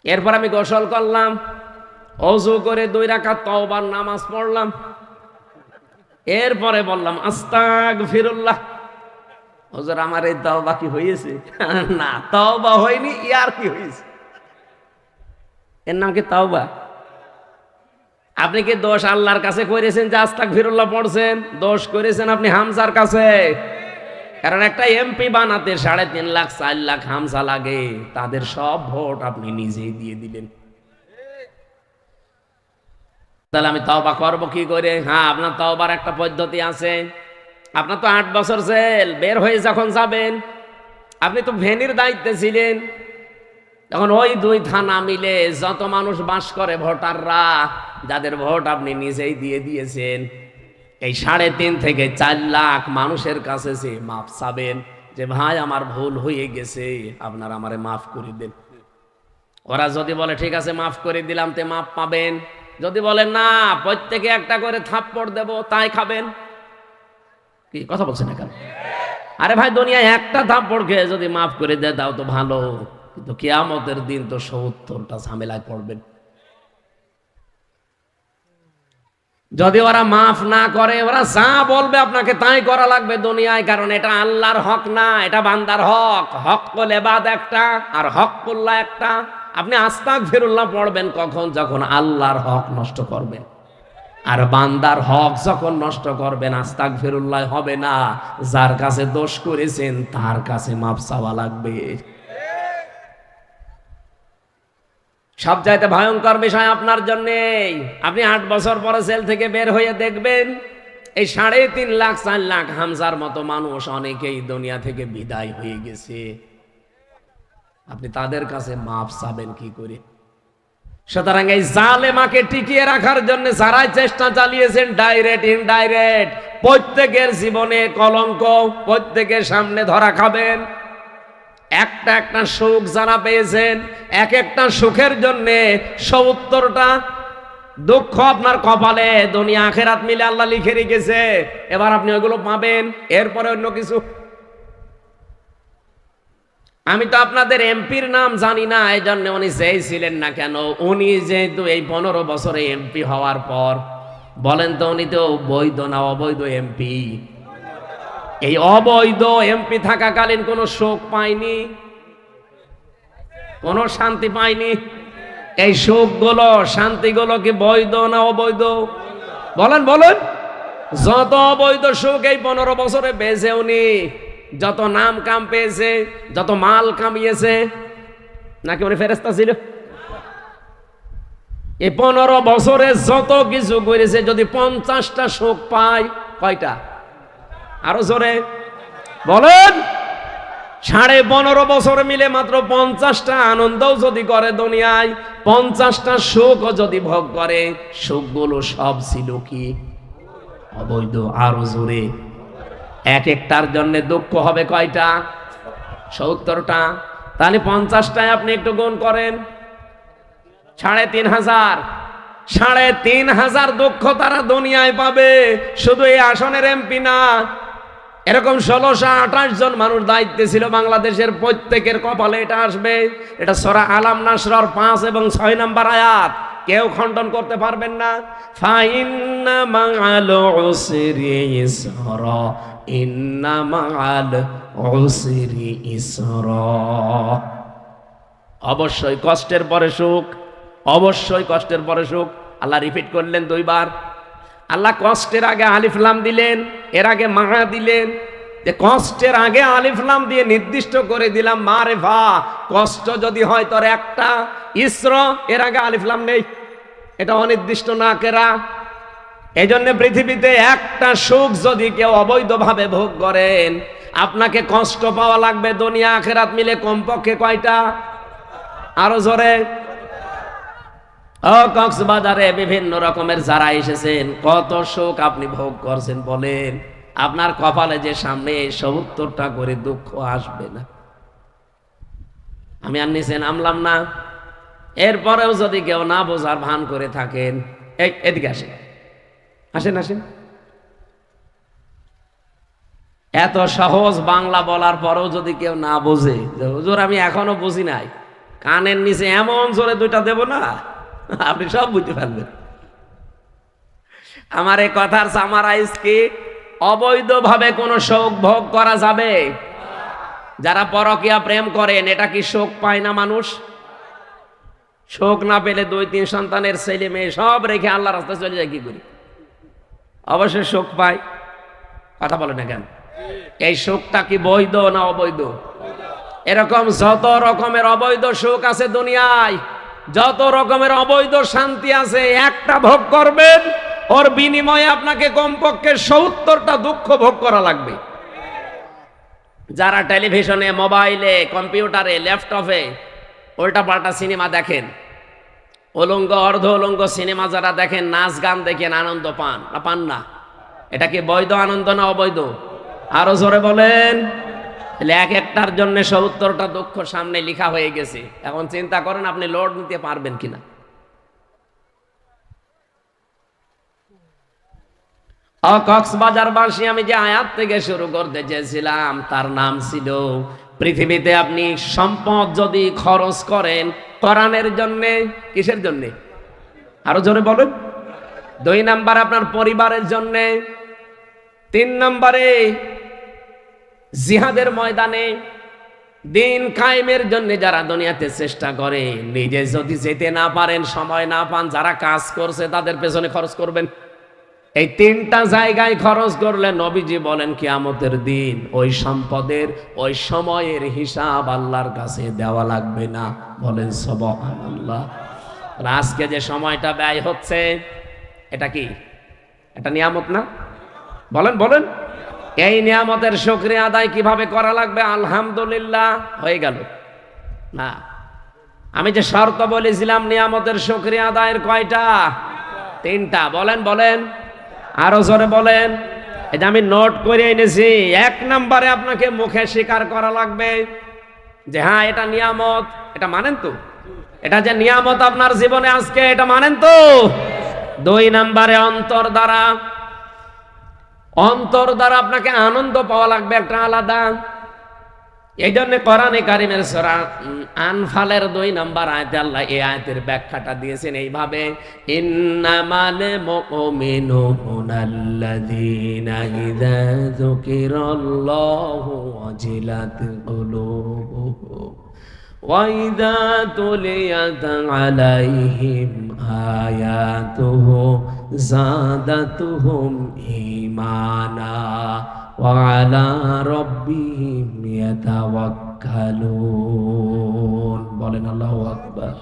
এরপর আমি গোসল করলাম, ওযু করে ২ রাকাত তাওবার নামাজ পড়লাম। এরপরে বললাম আস্তাগফিরুল্লাহ। হুজুর আমার এই তওবা কি হয়েছে? না, তওবা হয়নি, ইয়ার কি হয়েছে? এর নাম কি তওবা? আপনি কি দোষ আল্লাহর কাছে করেছেন যে আস্তাগফিরুল্লাহ পড়ছেন? দোষ করেছেন আপনি হামজার কাছে। কারণ একটা এমপি বানাতে 3.5 লাখ 4 লাখ হামজা লাগে, তাদের সব ভোট আপনি নিজেই দিয়ে দিলেন। তাহলে আমি তওবা করব কি করে? হ্যাঁ, আপনার তওবার একটা পদ্ধতি আছে। আপনার তো 8 বছর জেল, বের হয়ে যখন যাবেন, আপনি তো ভেনির দায়িত্বে ছিলেন, তখন ওই 2 থানা মিলে যত মানুষ বাস করে ভোটাররা, যাদের ভোট আপনি নিজেই দিয়ে দিয়েছেন, এই 3.5 থেকে 4 লাখ মানুষের কাছে যে মাফ চাবেন যে ভাই আমার ভুল হয়ে গেছে, আপনারা আমারে মাফ করে দেন। ওরা যদি বলে ঠিক আছে মাফ করে দিলাম, তে মাফ পাবেন। যদি বলে না প্রত্যেকে একটা করে থাপ্পড় দেব, তাই খাবেন। কি কথা বলছেন এখন? আরে ভাই, দুনিয়ায় একটা থাপ্পড় খেয়ে যদি মাফ করে দেয় তাও তো ভালো, কিন্তু কিয়ামতের দিন তো 70টা ঝামেলায় পড়বেন। যদি ওরা মাফ না করে, ওরা যা বলবে আপনাকে তাই করা লাগবে দুনিয়ায়, কারণ এটা আল্লাহর হক না, এটা বান্দার হক। হক্কুল ইবাদ একটা আর হক্কুল্লাহ একটা। আপনি আস্তাগফিরুল্লাহ পড়বেন কখন? যখন আল্লাহর হক নষ্ট করবেন। আর বান্দার হক যখন নষ্ট করবেন, আস্তাগফিরুল্লাহ হবে না, যার কাছে দোষ করেছেন তার কাছে মাফ চাওয়া লাগবে। সবচাইতে ভয়ঙ্কর বিষয় আপনার জন্য, আপনি 8 বছর পরে জেল থেকে বের হয়ে দেখবেন এই 3.5 লাখ 4 লাখ হামজার মতো মানুষ অনেকেই দুনিয়া থেকে বিদায় হয়ে গেছে। আপনি তাদের কাছে মাফ চাবেন কি করে? সুতরাং এই জালেমাকে টিকিয়ে রাখার জন্য যারাই চেষ্টা চালিয়েছেন, ডাইরেক্ট ইনডাইরেক্ট, প্রত্যেকের জীবনে কলঙ্ক, প্রত্যেকের সামনে ধরা খাবেন। একটা একটা সুখ যারা পেয়েছেন, এক একটা সুখের জন্য 70টা দুঃখ আপনার কপালে দুনিয়া আখেরাত মিলে আল্লাহ লিখে রেখেছে। এবার আপনি ওইগুলো পাবেন, এরপরে অন্য কিছু। আমি তো আপনাদের এমপির নাম জানি না, এই জন্য উনি যেই ছিলেন না কেন, উনি যেহেতু এই 15 বছরে এমপি হওয়ার পর, বলেন তো উনি তো বৈধ না অবৈধ এমপি? এই অবৈধ এমপি থাকাকালীন কোনো সুখ পায়নি, কোনো শান্তি পায়নি। এই সুখগুলো শান্তিগুলো কি বৈধ না অবৈধ? বলেন বলেন। যত অবৈধ সুখ এই 15 বছরে পেয়েছে উনি, যত নাম কাম পেয়েছে, যত মাল কামিয়েছে, নাকি উনি ফেরেশতা ছিল? এই 15 বছরে যত কিছু করেছে, যদি 50টা সুখ পায়, কয়টা? আরো জোরে বলেন। 15.5 বছর মিলে মাত্র 50টা আনন্দও যদি করে দুনিয়ায়, 50টা সুখও যদি ভোগ করে, সুখগুলো সব ছিল কি অবৈধ? আরো জোরে। এক একটার জন্য দুঃখ হবে কয়টা? 70টা। তাহলে 50টায় আপনি একটু গুণ করেন, 3,500। 3,500 দুঃখ তারা দুনিয়ায় পাবে। শুধু এই আসনের এমপি না, এরকম 1628 জন মানুষ দায়িত্বে ছিল বাংলাদেশের, প্রত্যেকের কপালে এটা আসবে। এটা সূরা আলাম নাসরর 5 এবং 6 নম্বর আয়াত, কেউ খণ্ডন করতে পারবেন না। ফাইন্না মা'আল উসরি ইসরা, ইন্না মা'আল উসরি ইসরা। অবশ্যই কষ্টের পরে সুখ, অবশ্যই কষ্টের পরে সুখ। আল্লাহ রিপিট করলেন 2 বার। আল্লাহ কষ্টের আগে আলিফ লাম দিলেন, এর আগে মা দিলেন। যে কষ্টের আগে আলিফ লাম দিয়ে নির্দিষ্ট করে দিলাম মারেফা, কষ্ট যদি হয় তোর একটা। ইসরা, এর আগে আলিফ লাম নেই, এটা অনির্দিষ্ট না কেরা। এই জন্য পৃথিবীতে একটা সুখ যদি কেউ অবৈধভাবে ভোগ করেন, আপনাকে কষ্ট পাওয়া লাগবে দুনিয়া আখেরাত মিলে কমপক্ষে কয়টা? আরো জোরে। ও কক্সবাজারে বিভিন্ন রকমের যারা এসেছেন, কত সুখ আপনি ভোগ করছেন বলেন? আপনার কপালে যে সামনে 70টা করে দুঃখ আসবে না? আমি আর নিচে নামলাম না। এরপরেও যদি কেউ না বোঝার ভান করে থাকেন, এদিকে আসেন, আসেন আসেন। এত সহজ বাংলা বলার পরেও যদি কেউ না বোঝে যে হুজুর আমি এখনো বুঝি নাই, কানের নিচে এমন জোরে 2টা দেব না, আপনি সব বুঝতে পারবেন। আমার এই কথার সামারাইজ কি? অবৈধভাবে কোনো সুখ ভোগ করা যাবে? যারা পরকীয়া প্রেম করেন, এটা কি সুখ পায় না মানুষ? সুখ না পেলে 2-3 সন্তানের ছেলে মেয়ে সব রেখে আল্লাহ রাস্তায় চলে যায় কি করি? অবশ্যই সুখ পায়। কথা বলে না কেন? এই সুখটা কি বৈধ না অবৈধ? এরকম যত রকমের অবৈধ সুখ আছে দুনিয়ায়, যত রকমের অবৈধ শান্তি আছে, একটা ভোগ করবেন, ওর বিনিময়ে আপনাকে কমপক্ষে 70টা দুঃখ ভোগ করা লাগবে। যারা টেলিভিশনে, মোবাইলে, কম্পিউটারে, ল্যাপটপে উল্টা পাল্টা সিনেমা দেখেন, উলঙ্গ অর্ধ উলঙ্গ সিনেমা যারা দেখেন, নাচ গান দেখেন, আনন্দ পান না পান না? এটা কি বৈধ আনন্দ না অবৈধ? আরো জোরে বলেন। এক একটার জন্য 70টা দুঃখ সামনে লেখা হয়ে গেছে। এখন চিন্তা করেন আপনি লোড নিতে পারবেন কিনা। কক্সবাজারবাসী, আমি যে আয়াত থেকে শুরু করতে চেয়েছিলাম তার নাম ছিল, পৃথিবীতে আপনি সম্পদ যদি খরচ করেন কোরআনের জন্যে, কিসের জন্যে? আরো জোরে বলেন। 2 নাম্বার আপনার পরিবারের জন্যে, 3 নম্বরে জিহাদের ময়দানে দিন কায়েমের জন্য যারা দুনিয়াতে চেষ্টা করে, নিজে যদি যেতে না পারেন, সময় না পান, যারা কাজ করছে তাদের পেছনে খরচ করবেন। এই 3টা জায়গায় খরচ করলে নবীজি বলেন কিয়ামতের দিন ওই সম্পদের, ওই সময়ের হিসাব আল্লাহর কাছে দেওয়া লাগবে না। বলেন সুবহানাল্লাহ। আজকে যে সময়টা ব্যয় হচ্ছে, এটা কি? এটা নিয়ামত না? বলেন বলেন। এই নিয়ামতের শুকরিয়া আদায় কিভাবে করা লাগবে? আলহামদুলিল্লাহ হয়ে গেল না। আমি যে শর্ত বলেছিলাম নিয়ামতের শুকরিয়া আদায়ের, কয়টা? 3টা। বলেন বলেন, আরো জোরে বলেন। এটা আমি নোট করে এনেছি। 1 নম্বরে আপনাকে মুখে স্বীকার করা লাগবে যে হ্যাঁ এটা নিয়ামত, এটা মানেন তো? এটা যে নিয়ামত আপনার জীবনে আজকে, এটা মানেন তো? 2 নম্বরে অন্তর দ্বারা আপনাকে আনন্দ পাওয়া লাগবে একটা আলাদা। এই জন্য কোরআনে কারিমের সূরা আনফালের 2 নম্বর আয়াতে আল্লাহ এই আয়াতের ব্যাখ্যাটা দিয়েছেন এইভাবে, ইন্নামাল মুমিনুনা আল্লাযীনা ইযা যুকিরাল্লাহু ওয়াজিলাত কুলুবুহুম ওয়া ইযা তুলিয়াত আলাইহিম আয়াতুহু যাদাতুহুম ঈমানা ওয়া আলা রাব্বিহিম ইয়াতাওয়াক্কালুন। বলেন আল্লাহু আকবার।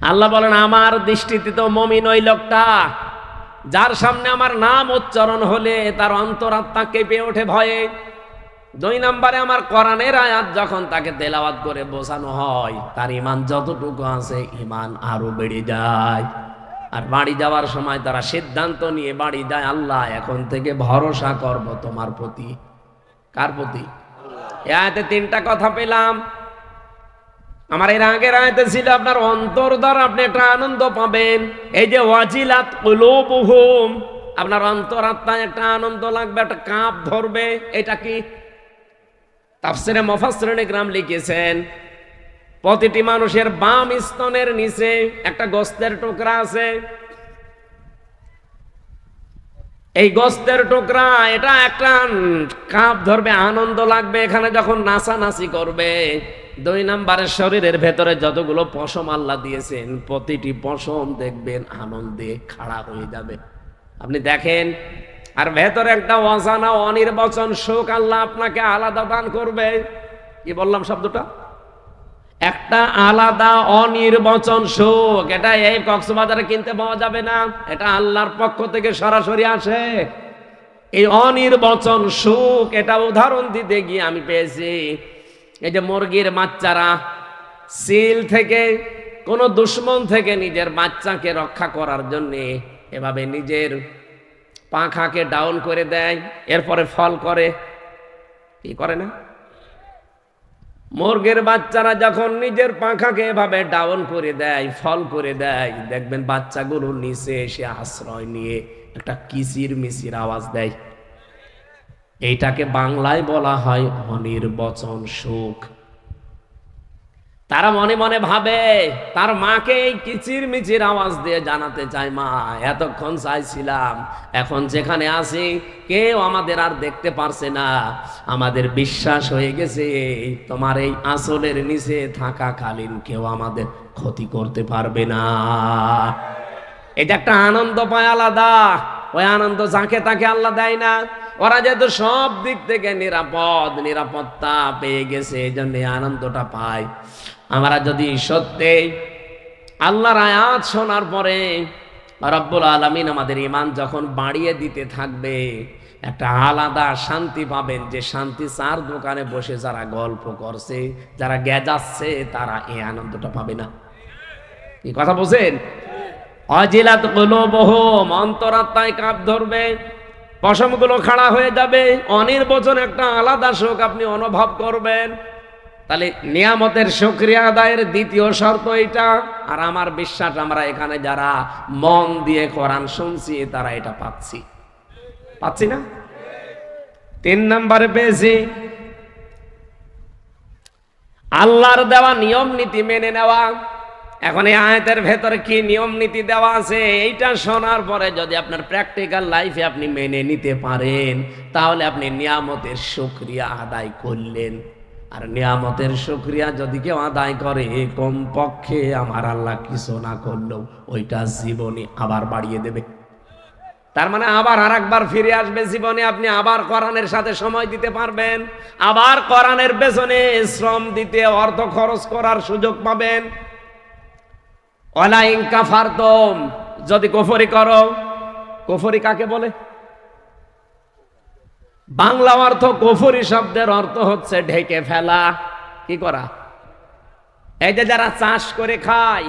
আল্লাহ বলেন আমার দৃষ্টিতে তো মুমিন ওই লোকটা যার সামনে আমার নাম উচ্চারণ হলে তার অন্তরাত্মা কেঁপে ওঠে ভয়ে। 2 নম্বরে আমার কোরআনের আয়াত যখন তাকে তেলাওয়াত করে বোঝানো হয়, তার ঈমান যতটুকু আছে ঈমান আরো বেড়ে যায়। আর বাড়ি যাওয়ার সময় তারা সিদ্ধান্ত নিয়ে বাড়ি যায়, আল্লাহ এখন থেকে ভরসা করব তোমার প্রতি। কার প্রতি? এই আয়াতে 3টা কথা পেলাম। আমার এর আগের আয়াতে ছিল আপনার অন্তর দ্বারা আপনি একটা আনন্দ পাবেন। এই যে ওয়াজিলাত কুলুবুহুম, আপনার অন্তরাত্মায় একটা আনন্দ লাগবে, একটা কাঁপ ধরবে। এটা কি? তাফসিরে মুফাসসিরিনে কিরাম লিখেছেন প্রতিটি মানুষের বাম স্তনের নিচে একটা গোস্তের টুকরা আছে। এই গোস্তের টুকরা, এটা একটা কাঁপ ধরবে, আনন্দ লাগবে এখানে যখন নাচানাচি করবে। 2 নম্বরে শরীরের ভেতরে যতগুলো পশম আল্লাহ দিয়েছেন, প্রতিটি পশম দেখবেন আনন্দে খাড়া হয়ে যাবে। আপনি দেখেন, আর ভেতরে একটা অজানা অনির্বচন সুখ আল্লাহ আপনাকে আলাদা দান করবে। কি বললাম শব্দটা? একটা আলাদা অনির্বচন সুখ। এটা এই কক্সবাজারে কিনতে পাওয়া যাবে না, এটা আল্লাহর পক্ষ থেকে সরাসরি আসে। এই অনির্বচন সুখ, এটা উদাহরণ দিতে গিয়ে আমি পেয়েছি। এই যে মুরগির বাচ্চারা সিল থেকে, কোন দুশ্মন থেকে নিজের বাচ্চাকে রক্ষা করার জন্য এভাবে নিজের পাখাকে ডাউন করে দেয়, এরপরে ফল করে। কি করে না? মুরগির বাচ্চারা যখন নিজের পাখাকে এভাবে ডাউন করে দেয়, ফল করে দেয়, দেখবেন বাচ্চাগুলো নিচে এসে আশ্রয় নিয়ে একটা কিচির মিচির আওয়াজ দেয়। এইটাকে বাংলায় বলা হয় অনির্বচন সুখ। তারা মনে মনে ভাবে, তার মাকে এই কিচির মিচির আওয়াজ দিয়ে জানাতে চায়, মা এতক্ষণ চাইছিলাম, এখন যেখানে আছি কেউ আমাদের আর দেখতে পারছে না, আমাদের বিশ্বাস হয়ে গেছে তোমার এই আঁচলের নিচে থাকাকালীন কেউ আমাদের ক্ষতি করতে পারবে না। এটা একটা আনন্দ পায় আলাদা, ওই আনন্দ যাকে তাকে আল্লাহ দেয় না। ওরা যেহেতু সব দিক থেকে নিরাপত্তা পেয়ে গেছে, এই জন্য আনন্দটা পায়। আমরা যদি সত্যি আল্লাহর আয়াত শোনার পরে রব্বুল আলামিন আমাদের ঈমান যখন বাড়িয়ে দিতে থাকবে, একটা আলাদা শান্তি পাবেন, যে শান্তি চার দোকানে বসে যারা গল্প করছে, যারা গেজাচ্ছে, তারা এই আনন্দটা পাবে না। কি কথা বলছেন? অজিলাত কুলুবুহুম, অন্তরাত্মায় কাঁপ ধরবে, পশমগুলো খাড়া হয়ে যাবে, অনির্বচন একটা আলাদা শোক আপনি অনুভব করবেন। তাহলে নিয়ামতের শুকরিয়া আদায়ের দ্বিতীয় শর্ত এটা। আর আমার বিশ্বাস আমরা এখানে যারা মন দিয়ে কোরআন শুনছি তারা এটা পাচ্ছি না? 3 নম্বরে পেয়েছি আল্লাহর দেওয়া নিয়ম নীতি মেনে নেওয়া। এখন এই আয়াতের ভেতরে কি নিয়ম নীতি দেওয়া আছে, এইটা শোনার পরে যদি আপনার প্র্যাকটিক্যাল লাইফে আপনি মেনে নিতে পারেন, তাহলে আপনি নিয়ামতের শুকরিয়া আদায় করলেন। আর নিয়ামতের শুকরিয়া যদি কেউ আদায় করে, কমপক্ষে আমার আল্লাহ কিছু না করলেও ওইটা জীবনে আবার বাড়িয়ে দেবে। তার মানে আবার আরেকবার ফিরে আসবে জীবনে, আপনি আবার কোরআনের সাথে সময় দিতে পারবেন, আবার কোরআনের পেছনে শ্রম দিতে, অর্থ খরচ করার সুযোগ পাবেন। ওয়ালা ইন কাফারতুম, যদি কুফরি করো, কুফরি কাকে বলে? বাংলা অর্থ কুফরি শব্দের অর্থ হচ্ছে ঢেকে ফেলা। কি করা? এই যে যারা চাষ করে খায়,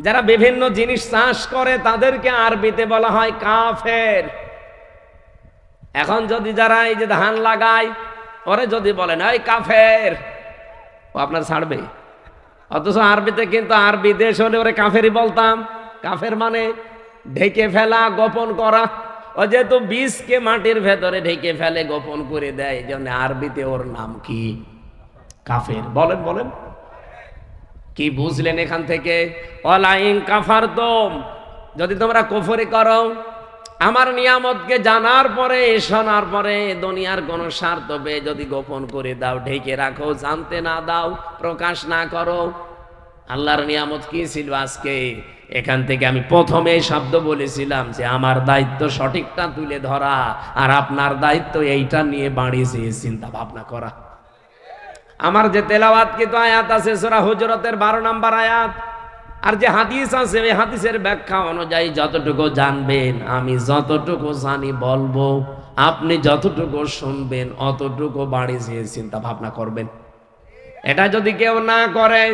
যারা বিভিন্ন জিনিস চাষ করে, তাদেরকে আরবিতে বলা হয় কাফের। এখন যদি যারা এই যে ধান লাগায়, ওরে যদি বলেন এই কাফের, ও আপনার ছাড়বে? অথচ আরবিতে কিন্তু আরবি দেশ হলে ওরে কাফেরই বলতাম। কাফের মানে ঢেকে ফেলা, গোপন করা। ও যেহেতু বীজকে মাটির ভেতরে ঢেকে ফেলে, গোপন করে দেয়, এই জন্য আরবিতে ওর নাম কি? কাফের। বলেন কি বুঝলেন এখান থেকে? ওয়ালা ইন কাফারতুম, যদি তোমরা কুফরি করো, আমার নিয়ামতকে জানার পরে, শোনার পরে, দুনিয়ার কোন স্বার্থ পেয়ে যদি গোপন করে দাও, ঢেকে রাখো, জানতে না দাও, প্রকাশ না করো। আল্লাহর নিয়ামত কি ছিল আজকে? এখান থেকে আমি প্রথমে শব্দ বলেছিলাম যে আমার দায়িত্ব সঠিকটা তুলে ধরা, আর আপনার দায়িত্ব এইটা নিয়ে বাড়িয়ে চিন্তা ভাবনা করা। আমার যে তেলাওয়াতকৃত আয়াত আছে সূরা হুজুরাতের 12 নম্বর আয়াত, আর যে হাদিস আছে, ওই হাদিসের ব্যাখ্যা অনুযায়ী যতটুকু জানবেন, আমি যতটুকু জানি বলবো, আপনি যতটুকু শুনবেন অতটুকু বাড়িয়ে চিন্তা ভাবনা করবেন। এটা যদি কেউ না করে,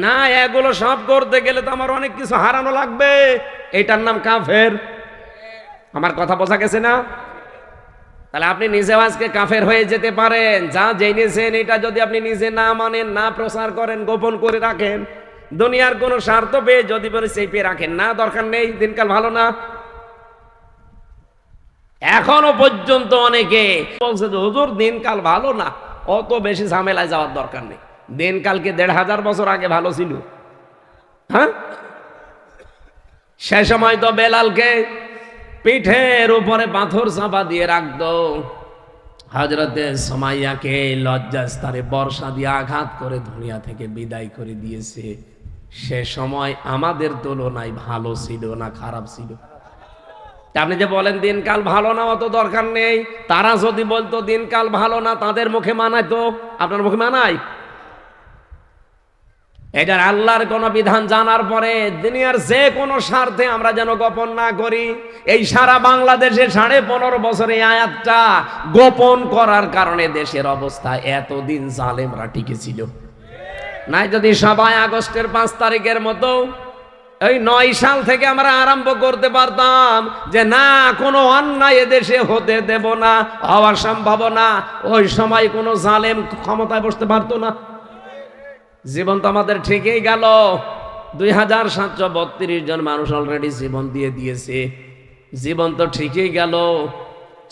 না এগুলো সব করতে গেলে তো আমার অনেক কিছু হারানো লাগবে, এটার নাম কাফের। আমার কথা বোঝা গেছে না? তাহলে আপনি নিজে আজকে কাফের হয়ে যেতে পারেন। যা জেনেছেন এটা যদি আপনি নিজে না মানেন, না প্রচার করেন, গোপন করে রাখেন, দুনিয়ার কোন স্বার্থ পেয়ে যদি বলে চেপে রাখেন, না দরকার নেই, দিনকাল ভালো না। এখনো পর্যন্ত অনেকে বলছে যে হুজুর দিনকাল ভালো না, অত বেশি ঝামেলায় যাওয়ার দরকার নেই। দিনকালকে 1500 বছর আগে ভালো ছিল। হ্যাঁ, সে সময় তো বেলালকে পিঠের উপরে পাথর চাপা দিয়ে রাখতো, হযরতে সুমাইয়াকে লজ্জাস্থানে বর্ষা দিয়ে আঘাত করে দুনিয়া থেকে বিদায় করে দিয়েছে। সে সময় আমাদের তুলনায় ভালো ছিল না খারাপ ছিল? আপনি যে বলেন দিনকাল ভালো না, অত দরকার নেই, তারা যদি বলতো দিনকাল ভালো না, তাদের মুখে মানাইতো, আপনার মুখে মানায়? এটার আল্লাহর কোন বিধান জানার পরে দুনিয়ার যে কোনো স্বার্থে আমরা যেন গোপন না করি। এই সারা বাংলাদেশে 15.5 বছরে আয়াতটা গোপন করার কারণে দেশের অবস্থা এতদিন জালেমরা টিকে ছিল। নাই যদি সবাই আগস্টের 5 তারিখের মতো এই 9 সাল থেকে আমরা আরম্ভ করতে পারতাম যে না, কোনো অন্যায় এদেশে হতে দেব না, হওয়ার সম্ভাবনা, ওই সময় কোনো জালেম ক্ষমতায় বসতে পারতো না। জীবন তো আমাদের ঠিকই গেল। 2732 জন মানুষ অলরেডি জীবন দিয়ে দিয়েছে। জীবন তো ঠিকই গেল।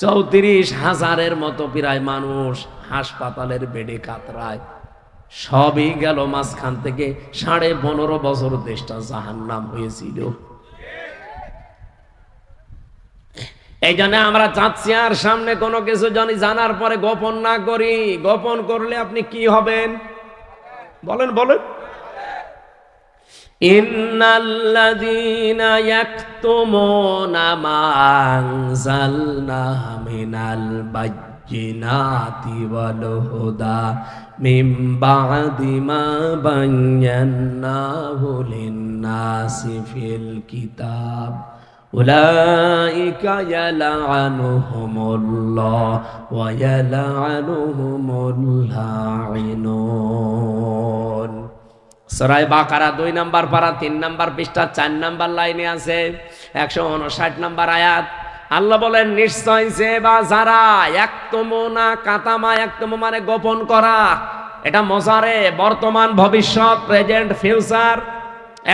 34,000-এর মতো প্রায় মানুষ হাসপাতালের বেডে কাতরায়। সবই গেল মাঝখান থেকে 15.5 বছর দেশটা জাহান্নাম হয়েছিল। এই জন্য আমরা চাচ্ছি আর সামনে কোনো কিছু জানি জানার পরে গোপন না করি। গোপন করলে আপনি কি হবেন বলেন বলেন। ইন্নাল্লাযীনা ইয়াকতুমুনা মা আনজালনা মিনাল বায়্যিনাতি ওয়াল হুদা মিন বা'দি মা বায়্যানাহু লিন-নাসি ফিল কিতাব উলাইকা ইয়ালআনুহুমুল্লাহ ওয়া ইয়ালআনুহুমুল লাঈনুন। সূরা বাকারা 2 নম্বর পারা 3 নম্বর পৃষ্ঠা 4 নম্বর লাইনে আছে 159 নম্বর আয়াত। আল্লাহ বলেন নিশ্চয় যে বা যারা ইয়াকতুমুনা, কাতামা ইয়াকতুমু মানে গোপন করা, এটা মজারে বর্তমান ভবিষ্যৎ প্রেজেন্ট ফিউচার।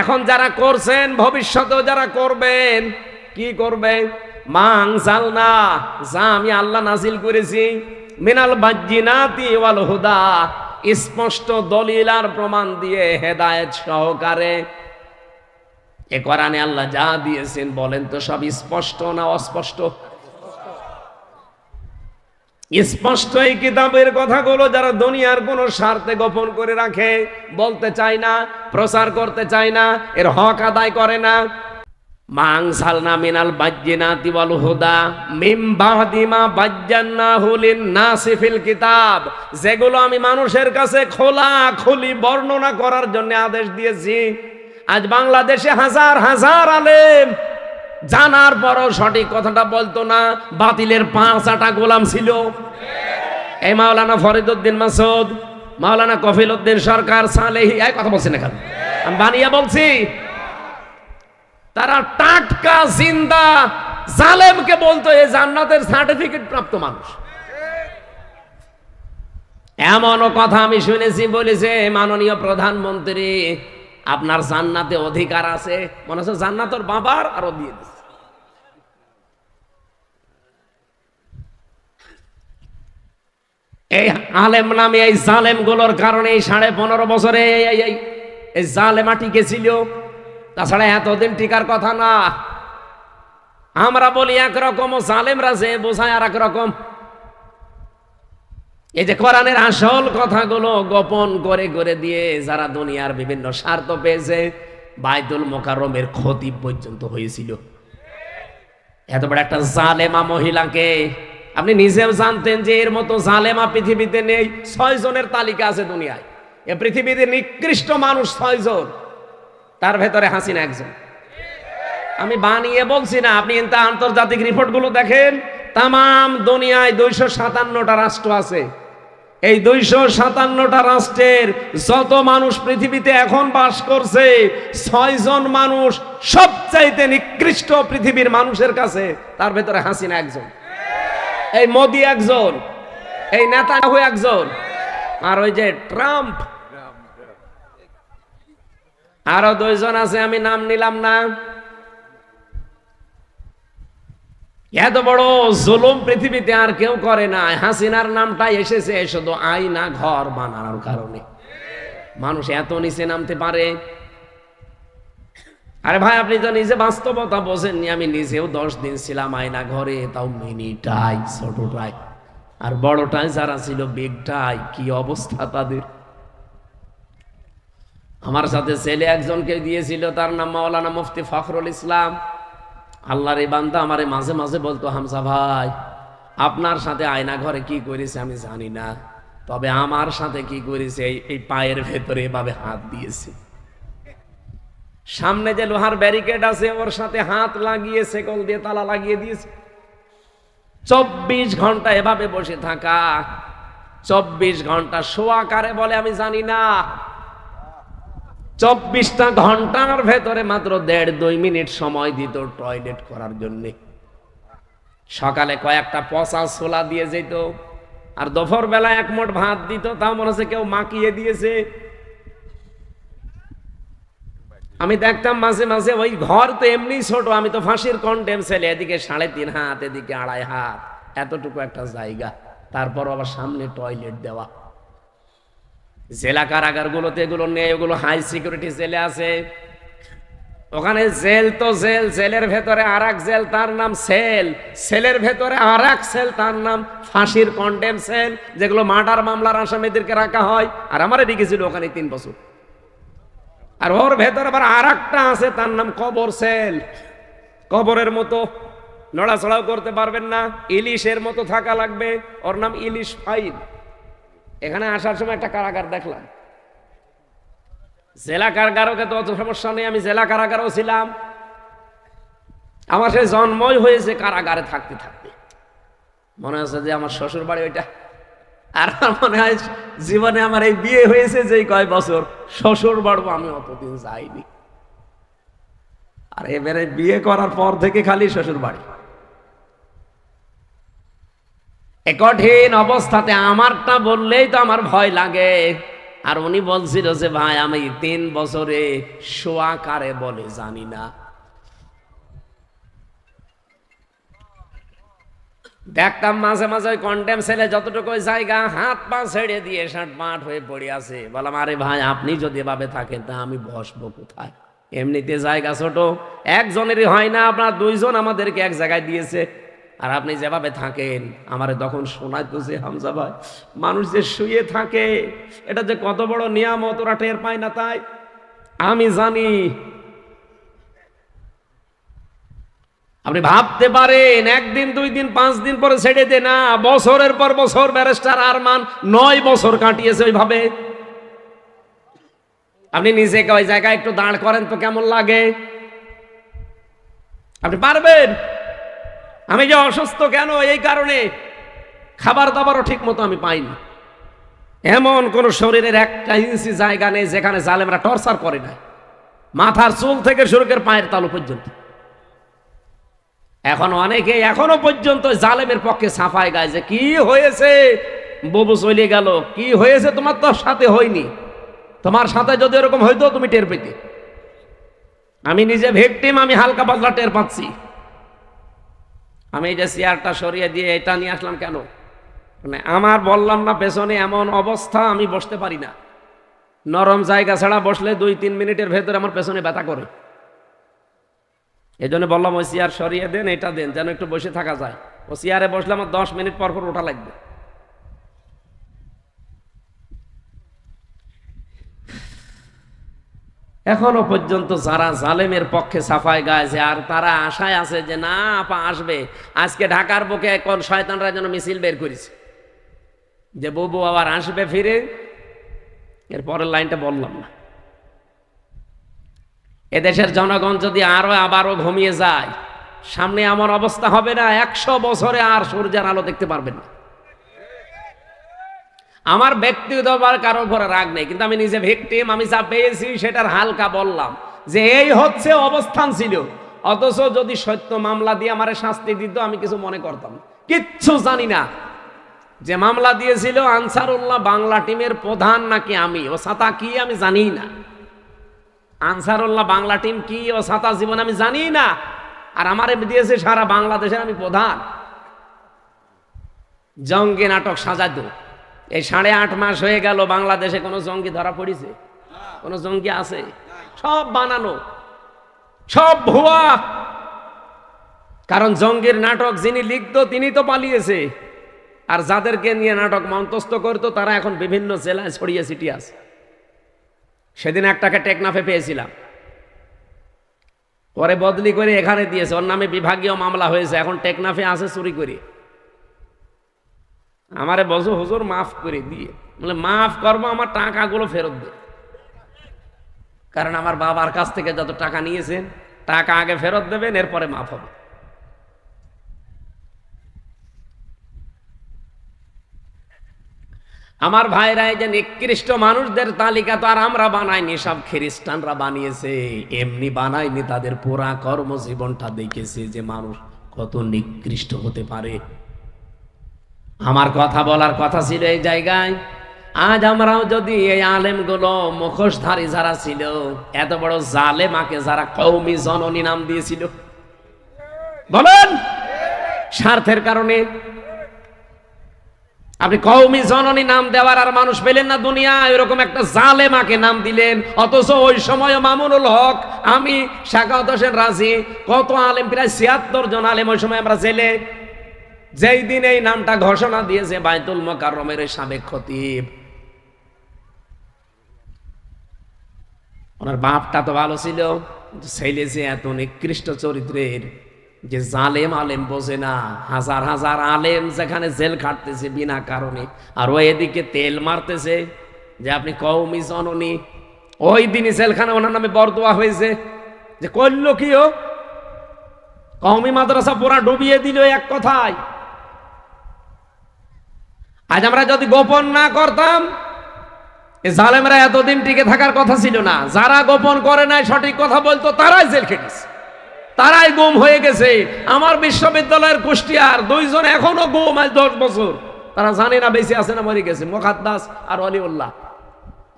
এখন যারা করছেন ভবিষ্যতেও যারা করবেন, কি করবে? মা আনজালনা, যা আমি আল্লাহ নাজিল করেছি, মিনাল বায়্যিনাতি ওয়াল হুদা, স্পষ্ট দলিল আর প্রমাণ দিয়ে হেদায়েত সহকারে। এ কোরআনে আল্লাহ যা দিয়েছেন বলেন তো সব স্পষ্ট না অস্পষ্ট? স্পষ্ট এই কিতাবের কথাগুলো যারা দুনিয়ার কোনো স্বার্থে গোপন করে রাখে, বলতে চায় না, প্রচার করতে চায় না, এর হক আদায় করে না। মা আনজালনা মিনাল বায়্যিনাতি ওয়াল হুদা মিন বা'দি মা বায়্যানাহু লিন-নাসি ফিল কিতাব, যেগুলো আমি মানুষের কাছে খোলাখুলি বর্ণনা করার জন্য আদেশ দিয়েছি। আজ বাংলাদেশে হাজার হাজার আলেম জানার পরও সঠিক কথাটা বলতো না, বাতিলের 5 গোলাম ছিল। এই মাওলানা ফরিদউদ্দিন মাসুদ, মাওলানা কফিল উদ্দিন সরকার, সালেহী, এই কথা বলছেন এখানে, আমি বানিয়ে বলছি। তারা টাটকা জিন্দা জালেমকে বলতো এই জান্নাতের সার্টিফিকেট প্রাপ্ত মানুষ। এমনও কথা আমি শুনেছি, বলেছে মাননীয় প্রধানমন্ত্রী আপনার জান্নাতে অধিকার আছে, মনে হচ্ছে জান্নাত ওর বাবার, আরো দিয়ে দিচ্ছে। এই আলেম নামে এই জালেম গুলোর কারণে 15.5 বছরে এই জালেমা টিকেছিল, তাছাড়া এতদিন টিকার কথা না। আমরা বলি একরকম, জালেমরা যে বোঝায় আর একরকম। এই যে কোরআনের আসল কথাগুলো গোপন করে করে দিয়ে যারা দুনিয়ার বিভিন্ন স্বার্থ পেয়েছে, বাইতুল মোকাররমের ক্ষতি পর্যন্ত হয়েছিল। এত বড় একটা জালেমা মহিলাকে আপনি নিজেও জানতেন যে এর মতো জালেমা পৃথিবীতে নেই। 6 জনের তালিকা আছে দুনিয়ায়, এ পৃথিবীতে নিকৃষ্ট মানুষ 6 জন, তার ভেতরে হাসিনা একজন। আমি বানিয়ে বলছি না, আপনি আন্তর্জাতিক রিপোর্টগুলো দেখেন। তামাম দুনিয়ায় 257টা রাষ্ট্র আছে। এই 257টা রাষ্ট্রের যত মানুষ পৃথিবীতে এখন বাস করছে, 6 জন মানুষ সবচাইতে নিকৃষ্ট পৃথিবীর মানুষের কাছে, তার ভেতরে হাসিনা একজন, এই মোদি একজন, এই নেতানিয়াহু একজন, আর ওই যে ট্রাম্প আরো 2 জন আছে, আমি নাম নিলাম না। এত বড় জুলুম পৃথিবীতে আর কেউ করে না। হাসিনার নামটা এসেছে শুধু আয়না ঘর বানানোর কারণে। মানুষ এত নিচে নামতে পারে? আরে ভাই, আপনি তো নিজে বাস্তবতা বোঝেননি। আমি নিজেও 10 দিন ছিলাম আয়না ঘরে, তাও মিনিটাই, ছোটটাই। আর বড়টাই যারা ছিল, বিগটাই, কি অবস্থা তাদের। আমার সাথে ছেলে একজনকে দিয়েছিল, তার নাম মাওলানা মুফতি ফখরুল ইসলাম। আল্লাহর এই বান্দা আমারে মাঝে মাঝে বলতো, হামজা ভাই আপনার সাথে আয়না ঘরে কি করেছে আমি জানি না, তবে আমার সাথে কি করেছে, এই পায়ের ভেতরে এভাবে হাত দিয়েছে। সামনে যে লোহার ব্যারিকেড আছে ওর সাথে হাত লাগিয়ে শেকল দিয়ে তালা লাগিয়ে দিয়েছে। 24 ঘন্টা এভাবে বসে থাকা, 24 ঘন্টা শোয়া কারে বলে আমি জানি না। 24টা ঘন্টার ভেতরে মাত্র 1.5-2 মিনিট সময় দিত টয়লেট করার জন্য। সকালে কয়েকটা পচা ছোলা দিয়ে যেত, আর দুপুর বেলা 1 মুঠ ভাত দিত, তাও মনে হচ্ছে কেউ মাখিয়ে দিয়েছে। আমি দেখতাম মাঝে মাঝে, ওই ঘর তো এমনি ছোট, আমি তো ফাঁসির কন্টেম ছেলে, এদিকে 3.5 হাত, এদিকে 2.5 হাত, এতটুকু একটা জায়গা, তারপর আবার সামনে টয়লেট দেওয়া। জেলা কারাগারগুলোতে এগুলো নেই, ওগুলো হাই সিকিউরিটি জেলে আছে। ওখানে জেল তো জেল, জেলের ভেতরে আর এক জেল, তার নাম সেল, সেলের ভেতরে আর এক সেল, তার নাম ফাঁসির কন্ডেম সেল, যেগুলো মার্ডার মামলার আসামিদেরকে রাখা হয়। আর আমারে রেখেছিল ওখানে 3 বছর। আর ওর ভেতরে আবার আর একটা আছে, তার নাম কবর সেল। কবরের মতো, নড়াচড়াও করতে পারবেন না, ইলিশের মতো থাকা লাগবে, ওর নাম ইলিশ ফাইল। এখানে আসার সময় একটা কারাগার দেখলাম। জেলা কারাগারকে তো অত সমস্যা নেই, আমি জেলা কারাগারও ছিলাম। আমার সে জন্মই হয়েছে কারাগারে থাকতে থাকতে। মনে হচ্ছে যে আমার শ্বশুর বাড়ি ওইটা। আর মনে হয় জীবনে আমার এই বিয়ে হয়েছে যে কয় বছর, শ্বশুর বাড়বো আমি অতদিন যাইনি। আর এবারে বিয়ে করার পর থেকে খালি শ্বশুর বাড়ি। এ কঠিন অবস্থাতে আমারটা বললেই তো আমার ভয় লাগে। আর উনি বলছিল যে ভাই আমি 3 বছরে শোয়া কারে বলে জানি না। দেখতাম মাঝে মাঝে ওই কন্ডেম সেলে যতটুকু জায়গা হাত পা ছেড়ে দিয়ে ষাট মাঠ হয়ে পড়ে আছে। বললাম আরে ভাই আপনি যদি এভাবে থাকেন তা আমি বসবো কোথায়? এমনিতে জায়গা ছোট, একজনেরই হয় না, আপনার 2 জন আমাদেরকে এক জায়গায় দিয়েছে। আর আপনি যেভাবে থাকেন, আমারে তখন শোনাইতো যে হামজা ভাই মানুষ যে শুয়ে থাকে এটা যে কত বড় নিয়ামত, ওরা টের পায় না। তাই আমি জানি। আপনি ভাবতে পারেন 1 দিন 2 দিন 5 দিন পরে ছেড়ে দে না, বছরের পর বছর ব্যারিস্টার আরমান 9 বছর কাটিয়েছে ওইভাবে। আপনি নিজেকে ওই জায়গায় একটু দাঁড় করেন তো কেমন লাগে? আপনি পারবেন? আমি যে অসুস্থ কেন, এই কারণে খাবার দাবারও ঠিক মতো আমি পাইনি। এমন কোন শরীরের 1 ইঞ্চি জায়গা নেই যেখানে জালেমরা টর্চার করে না, মাথার চুল থেকে শুরু করে পায়ের তালু পর্যন্ত। এখন অনেকে এখনো পর্যন্ত জালেমের পক্ষে সাফাই গায় যে কি হয়েছে, ববু চলে গেল, কি হয়েছে তোমার তো সাথে হয়নি, তোমার সাথে যদি এরকম হইতো তুমি টের পেতে। আমি নিজে ভিকটিম, আমি হালকা পাতলা টের পাচ্ছি। আমি এই যে চেয়ারটা সরিয়ে দিয়ে এটা নিয়ে আসলাম কেন, মানে আমার বললাম না পেছনে এমন অবস্থা আমি বসতে পারি না। নরম জায়গা ছাড়া বসলে 2-3 মিনিটের ভেতরে আমার পেছনে ব্যথা করে। এই জন্য বললাম ওই চেয়ার সরিয়ে দেন, এটা দেন যেন একটু বসে থাকা যায়। ও চেয়ারে বসলে আমার 10 মিনিট পর পর ওঠা লাগবে। এখনো পর্যন্ত যারা জালেমের পক্ষে সাফাই গাইছে আর তারা আশায় আছে যে না আপা আসবে, আজকে ঢাকার বুকে কোন শয়তানরা যেন মিছিল বের করেছে যে ববু আবার আসবে ফিরে। এর পরের লাইনটা বললাম না। এদেশের জনগণ যদি আবারও ঘুমিয়ে যায়, সামনে এমন অবস্থা হবে না 100 বছরে আর সূর্যের আলো দেখতে পারবে না। আমার ব্যক্তিগত কারো উপরে রাগ নেই, কিন্তু আমি নিজে ভিকটিম, আমি যা পেয়েছি সেটার হালকা বললাম যে এই হচ্ছে অবস্থান ছিল। অথচ যদি সত্য মামলা দিয়ে আমারে শাস্তি দিত আমি কিছু মনে করতাম, কিচ্ছু জানি না। যে মামলা দিয়েছিল আনসারুল্লাহ বাংলা টিমের প্রধান নাকি আমি, ও ছাতা কি আমি জানি না। আনসারুল্লাহ বাংলা টিম কি ও ছাতা জীবন আমি জানি না। আর আমারে দিয়েছে সারা বাংলাদেশের আমি প্রধান। জঙ্গি নাটক সাজাতো। এই 8.5 মাস হয়ে গেল, বাংলাদেশে কোনো জঙ্গি ধরা পড়েছে? কোনো জঙ্গি আছে? সব বানানো, সব ভুয়া। কারণ জঙ্গির নাটক যিনি লিখতো তিনি তো পালিয়েছে, আর যাদেরকে নিয়ে নাটক মন্তস্থ করতো তারা এখন বিভিন্ন জেলায় ছড়িয়ে ছিটিয়ে আছে। সেদিন একটাকে টেকনাফে পেয়েছিলাম, পরে বদলি করে এখানে দিয়েছে, ওর নামে বিভাগীয় মামলা হয়েছে, এখন টেকনাফে আছে চুরি করে। আমারে বলছো হুজুর মাফ করে দিয়ে, বলে মাফ করবো, আমার টাকাগুলো ফেরত দে। কারণ আমার বাবার কাছ থেকে যত টাকা নিয়েছেন টাকা আগে ফেরত দেবেন, এরপরে মাফ হবে। আমার ভাইরা, এই যে নিকৃষ্ট মানুষদের তালিকা তো আর আমরা বানাইনি, সব খ্রিস্টানরা বানিয়েছে। এমনি বানায়নি, তাদের পুরা কর্মজীবনটা দেখেছে যে মানুষ কত নিকৃষ্ট হতে পারে। আমার কথা বলার কথা ছিল এই জায়গায়, আজ আমরাও যদি এই আলেমগুলো মুখোশধারী যারা ছিল, এত বড় জালেমাকে যারা কওমি জননী নাম দিয়েছিল, বলেন স্বার্থের কারণে। আপনি কওমি জননী নাম দেওয়ার আর মানুষ পেলেন না দুনিয়া, এরকম একটা জালেমাকে নাম দিলেন। অথচ ওই সময় মামুনুল হক, আমি, সাখাওয়াত হোসেন রাজি, কত আলেম, প্রায় ৭৬ জন আলেম ওই সময় আমরা জেলে। যেই দিন এই নামটা ঘোষণা দিয়েছে বাইতুল মোকাররমের সাবেক খতিব, ওনার বাপটা তো ভালো ছিল, ছেলে যে এত নিকৃষ্ট চরিত্রের, যে জালেম আলেম বোঝে না। হাজার হাজার আলেম যেখানে জেল খাটতেছে বিনা কারণে, আর ও এদিকে তেল মারতেছে যে আপনি কওমি জননী। ওই দিনই জেলখানে ওনার নামে বরদোয়া হয়েছে, যে করল কি ও, কওমি মাদ্রাসা পুরা ডুবিয়ে দিল এক কথায়। আজ আমরা যদি গোপন না করতাম, এই জালেমরা এতদিন টিকে থাকার কথা ছিল না। যারা গোপন করে নাই, সঠিক কথা বলতো, তারাই জেল খেটেছে, তারাই গুম হয়ে গেছে। আমার বিশ্ববিদ্যালয়ের কুষ্টিয়ার 2 জন এখনো গুম, আজ 10 বছর। তারা জানে না বেঁচে আছে না মরে গেছে, মোকাদ্দাস আর অলিউল্লাহ।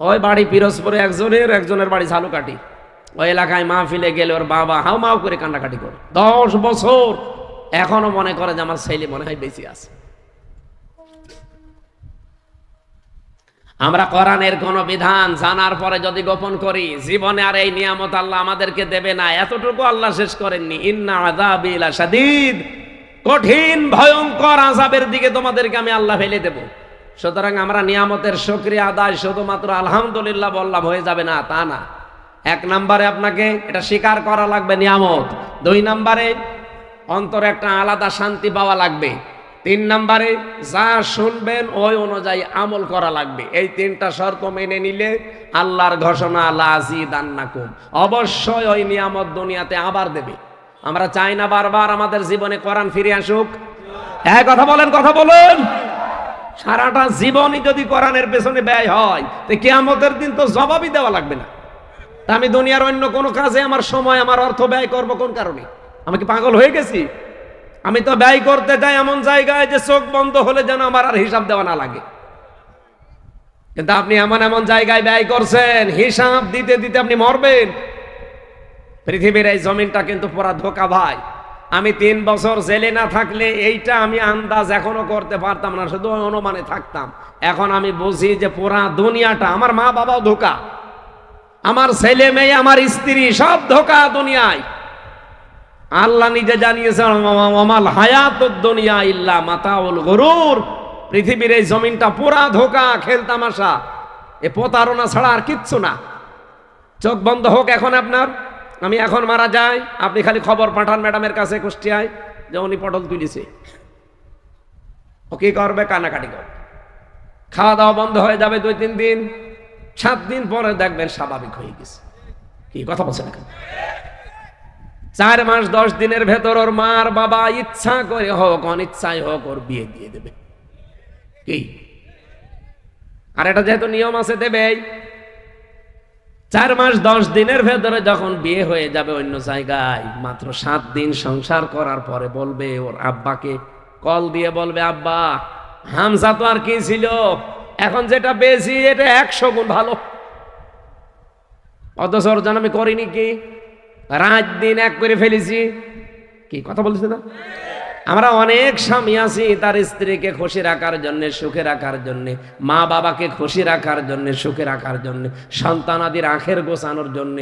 ওই বাড়ি পিরোজপুরে একজনের বাড়ি ঝালুকাঠি। ওই এলাকায় মাহফিলে গেলে ওর বাবা হাউ মাউ করে কান্নাকাটি করে। 10 বছর এখনো মনে করে যে আমার ছেলে মনে হয় বেঁচে আছে। আমরা কোরআনের কোন বিধান জানার পরে যদি গোপন করি, জীবনে আর এই নিয়ামত আল্লাহ আমাদেরকে দেবে না। এতটুকু আল্লাহ শেষ করেননি, ইন্না আযাবি লাশাদীদ, কঠিন ভয়ঙ্কর আযাবের দিকে তোমাদেরকে আমি আল্লাহ ফেলে দেব। সুতরাং আমরা নিয়ামতের শুকরিয়া আদায় শুধুমাত্র আলহামদুলিল্লাহ বললাম হয়ে যাবে না, তা না। 1 নম্বরে আপনাকে এটা স্বীকার করা লাগবে নিয়ামত। 2 নম্বরে অন্তরে একটা আলাদা শান্তি পাওয়া লাগবে। 3 নম্বরে যা শুনবেন ওই অনুযায়ী আমল করা লাগবে। এই 3টা শর্ত মেনে নিলে আল্লাহর ঘোষণা লাযিদান্নাকুম, অবশ্যই ওই নিয়ামত দুনিয়াতে আবার দেবে। আমরা চাই না বারবার আমাদের জীবনে কোরআন ফিরে আসুক। কথা বলেন, কথা বলুন। সারাটা জীবনই যদি কোরআনের পেছনে ব্যয় হয়, তো কিয়ামতের দিন তো জবাবই দেওয়া লাগবে না। তা আমি দুনিয়ার অন্য কোনো কাজে আমার সময়, আমার অর্থ ব্যয় করব কোন কারণে? আমি কি পাগল হয়ে গেছি? আমি তো ব্যয় করতে যাই এমন জায়গায় যে চোখ বন্ধ হলে যেন আমার আর হিসাব দেওয়া না লাগে। কিন্তু আপনি এমন এমন জায়গায় ব্যয় করছেন, হিসাব দিতে দিতে আপনি মরবেন। পৃথিবীর এই জমিনটা কিন্তু পুরা ধোঁকা ভাই। আমি 3 বছর জেলে না থাকলে এইটা আমি আন্দাজ এখনো করতে পারতাম না, শুধু অনুমানে থাকতাম। এখন আমি বুঝি যে পুরা দুনিয়াটা, আমার মা বাবাও ধোঁকা, আমার ছেলে মেয়ে, আমার স্ত্রী, সব ধোঁকা দুনিয়ায়। আল্লাহ নিজে জানিয়েছেন, ওমাল হায়াতুদ দুনিয়া ইল্লা মাতাউল গুরুর। পৃথিবীর এই জমিনটা পুরা ধোঁকা, খেলতামাশা, এ প্রতারণা ছাড়া আর কিচ্ছু না। চোখ বন্ধ হোক এখন আপনার, আমি এখন মারা যাই, আপনি খালি খবর পাঠান ম্যাডামের কাছে কুষ্টিয়ায় যে উনি পটল তুলিছে। ও কি করবে? কানাকাটি করবে। খাওয়া দাওয়া বন্ধ হয়ে যাবে 2-3 দিন, 7 দিন পরে দেখবেন স্বাভাবিক হয়ে গেছে। কি কথা বলছেন এখন? 4 মাস 10 দিনের ভেতর ওর মার বাবা ইচ্ছা করে হোক অনিচ্ছায় হোক ওর বিয়ে দিয়ে দেবে। কি? আর এটা যেহেতু নিয়ম আছে দেবেই। 4 মাস 10 দিনের ভেতরে যখন বিয়ে হয়ে যাবে অন্য জায়গায়, মাত্র 7 দিন সংসার করার পরে বলবে ওর আব্বাকে, কল দিয়ে বলবে, আব্বা হামজা তো আর কি ছিল, এখন যেটা পেয়েছি এটা 100 গুণ ভালো। অথচ ওর জন্য আমি করিনি কি, রাত দিন এক করে ফেলেছি। কি কথা বলছি না? আমরা অনেক স্বামী আছি তার স্ত্রীকে খুশি রাখার জন্য, সুখে রাখার জন্য, মা বাবাকে খুশি রাখার জন্য, সুখে রাখার জন্য, সন্তানাদির আখের গোছানোর জন্য